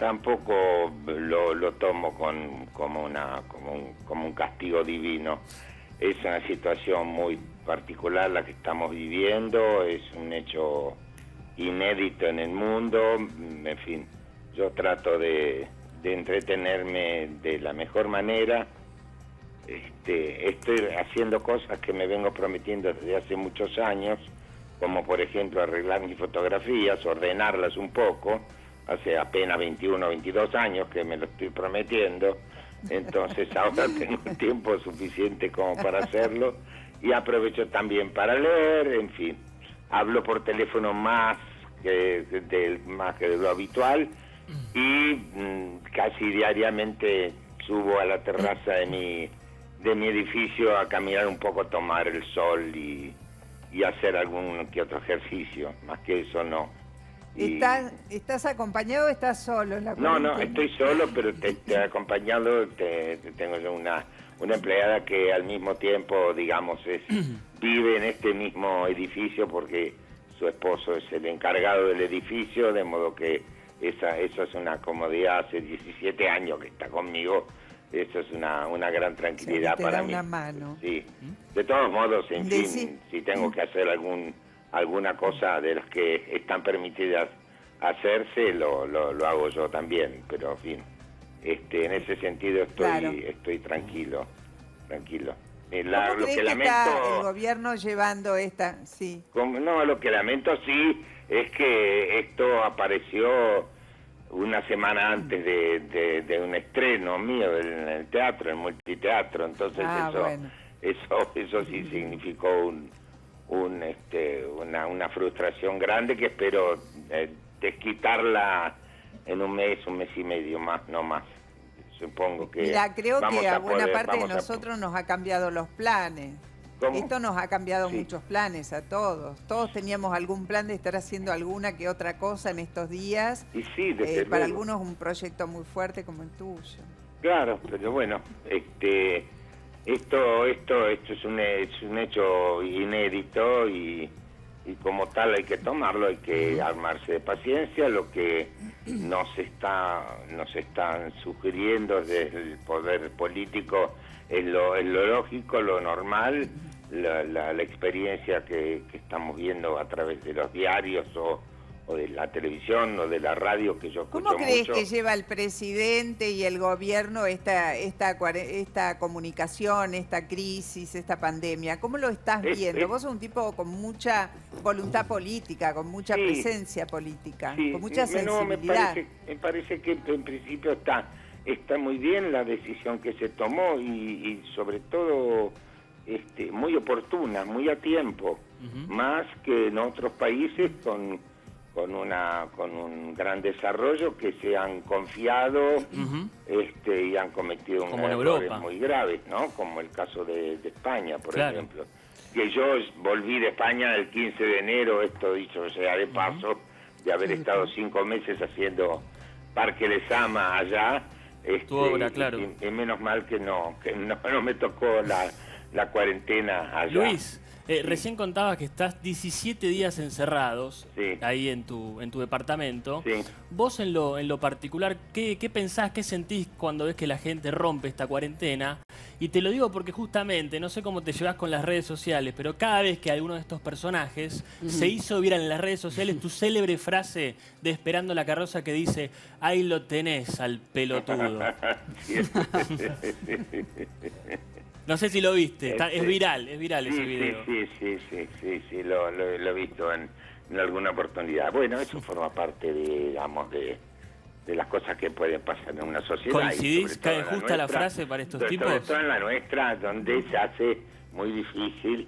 tampoco lo tomo como un castigo divino. Es una situación muy particular la que estamos viviendo, es un hecho inédito en el mundo. En fin, yo trato de entretenerme de la mejor manera. Estoy haciendo cosas que me vengo prometiendo desde hace muchos años, como por ejemplo arreglar mis fotografías, ordenarlas un poco. Hace apenas 21 o 22 años que me lo estoy prometiendo, entonces ahora tengo tiempo suficiente como para hacerlo, y aprovecho también para leer. En fin, hablo por teléfono más que de lo habitual, y casi diariamente subo a la terraza de mi edificio a caminar un poco, tomar el sol y hacer algún que otro ejercicio. Más que eso no. ¿Estás acompañado o estás solo en la cuarentena? No, estoy solo, pero te acompañado. Tengo yo una empleada que al mismo tiempo, digamos, vive en este mismo edificio porque su esposo es el encargado del edificio, de modo que eso es una comodidad. Hace 17 años que está conmigo. Eso es una gran tranquilidad para mí. Una mano. Sí. De todos modos, en fin, si tengo que hacer alguna cosa de las que están permitidas hacerse, lo hago yo también. Pero, en fin, en ese sentido estoy tranquilo. ¿Cómo crees que está el gobierno llevando esta? Sí. No, lo que lamento sí es que esto apareció una semana antes de un estreno mío en el teatro, en multiteatro. Entonces eso sí significó una frustración grande que espero desquitarla en un mes y medio más, no más. Supongo que Mira, creo que a buena parte de nosotros nos ha cambiado los planes. ¿Cómo? Esto nos ha cambiado muchos planes a todos. Todos teníamos algún plan de estar haciendo alguna que otra cosa en estos días. Y sí, desde para luego. algunos un proyecto muy fuerte como el tuyo. Claro, pero bueno, esto es un hecho inédito y como tal hay que tomarlo, hay que armarse de paciencia. Lo que nos están sugiriendo desde el poder político es lo lógico, lo normal, la experiencia que estamos viendo a través de los diarios o de la televisión o de la radio, que yo escucho mucho. ¿Cómo crees que lleva el presidente y el gobierno esta comunicación, esta crisis, esta pandemia? ¿Cómo lo estás viendo? Vos sos un tipo con mucha voluntad política, con mucha presencia política, con mucha sensibilidad. Me parece que en principio está muy bien la decisión que se tomó y sobre todo muy oportuna, muy a tiempo, más que en otros países con un gran desarrollo, que se han confiado y han cometido unos errores muy graves, ¿no? Como el caso de España, por ejemplo. Que yo volví de España el 15 de enero, esto dicho sea de paso, de haber estado 5 meses haciendo Parque Lezama allá. Y menos mal que no me tocó la cuarentena allá. Luis, recién contabas que estás 17 días encerrados ahí en tu departamento. Vos en lo particular, ¿qué pensás, qué sentís cuando ves que la gente rompe esta cuarentena? Y te lo digo porque justamente, no sé cómo te llevas con las redes sociales, pero cada vez que alguno de estos personajes se hizo viral en las redes sociales, tu célebre frase de Esperando la Carroza que dice: ahí lo tenés al pelotudo. No sé si lo viste, es viral ese video. Sí, lo he visto en alguna oportunidad. Bueno, eso forma parte, digamos, de las cosas que pueden pasar en una sociedad. ¿Coincidís? ¿Cae justa la frase para estos tipos? Sobre todo en la nuestra, donde se hace muy difícil,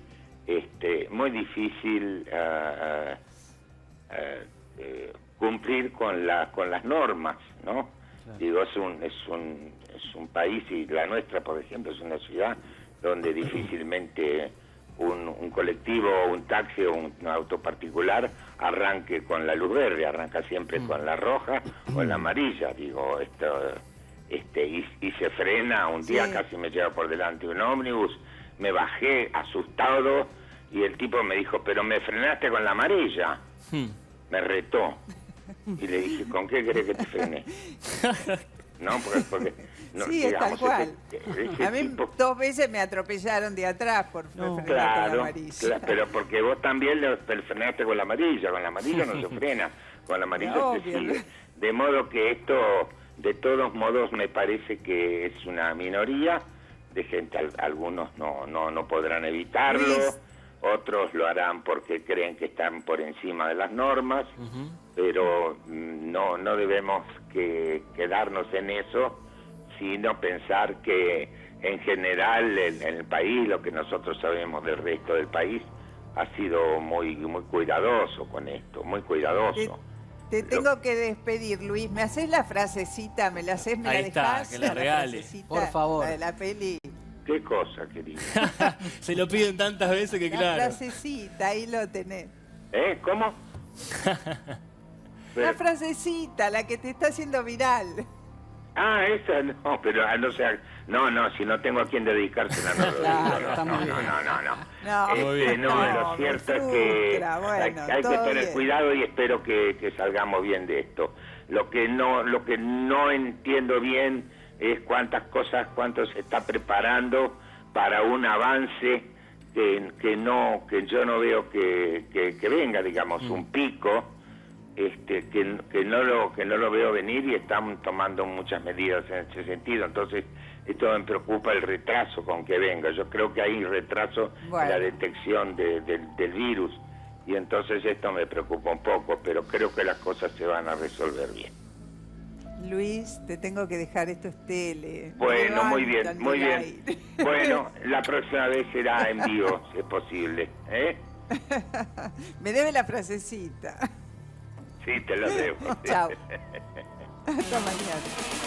cumplir con las normas, ¿no? Claro. Digo, es un país, y la nuestra, por ejemplo, es una ciudad donde difícilmente un colectivo, un taxi o un auto particular arranque con la luz verde, arranca siempre con la roja o la amarilla. Digo, y se frena. Un día casi me lleva por delante un ómnibus, me bajé asustado y el tipo me dijo: pero me frenaste con la amarilla. Me retó y le dije: ¿con qué querés que te frene? No, porque no, sí, es tal cual. A mí 2 veces me atropellaron de atrás por frenar con la amarilla. Claro, pero porque vos también le frenaste con la amarilla no se frena, con la amarilla se sigue. De modo que esto, de todos modos, me parece que es una minoría de gente. Algunos no podrán evitarlo, otros lo harán porque creen que están por encima de las normas, pero no debemos quedarnos en eso, sino pensar que en general en el país, lo que nosotros sabemos del resto del país, ha sido muy cuidadoso con esto, muy cuidadoso. Te tengo que despedir, Luis. ¿Me haces la frasecita? ¿Me la haces? ¿Me Ahí la está, dejás? que la regale. frasecita, Por favor. La de la peli. ¿Qué cosa, querida? Se lo piden tantas veces que La claro. frasecita, ahí lo tenés. ¿Cómo? La frasecita, la que te está haciendo viral. Ah, esa no, pero no sé, no, si no tengo a quién dedicársela, no lo digo. Claro, está muy bien. No, lo cierto es que bueno, hay que todo tener bien. cuidado y espero que salgamos bien de esto. Lo que no entiendo bien es cuánto se está preparando para un avance que yo no veo que venga, digamos, un pico. Que no lo veo venir y están tomando muchas medidas en ese sentido. Entonces, esto me preocupa el retraso con que venga. Yo creo que hay retraso en la detección del virus y entonces esto me preocupa un poco, pero creo que las cosas se van a resolver bien. Luis, te tengo que dejar, esto es tele. Bueno, muy bien, Levantan muy del bien. aire. Bueno, la próxima vez será en vivo, si es posible. Me debe la frasecita. Sí, te lo debo. Chao. Hasta mañana.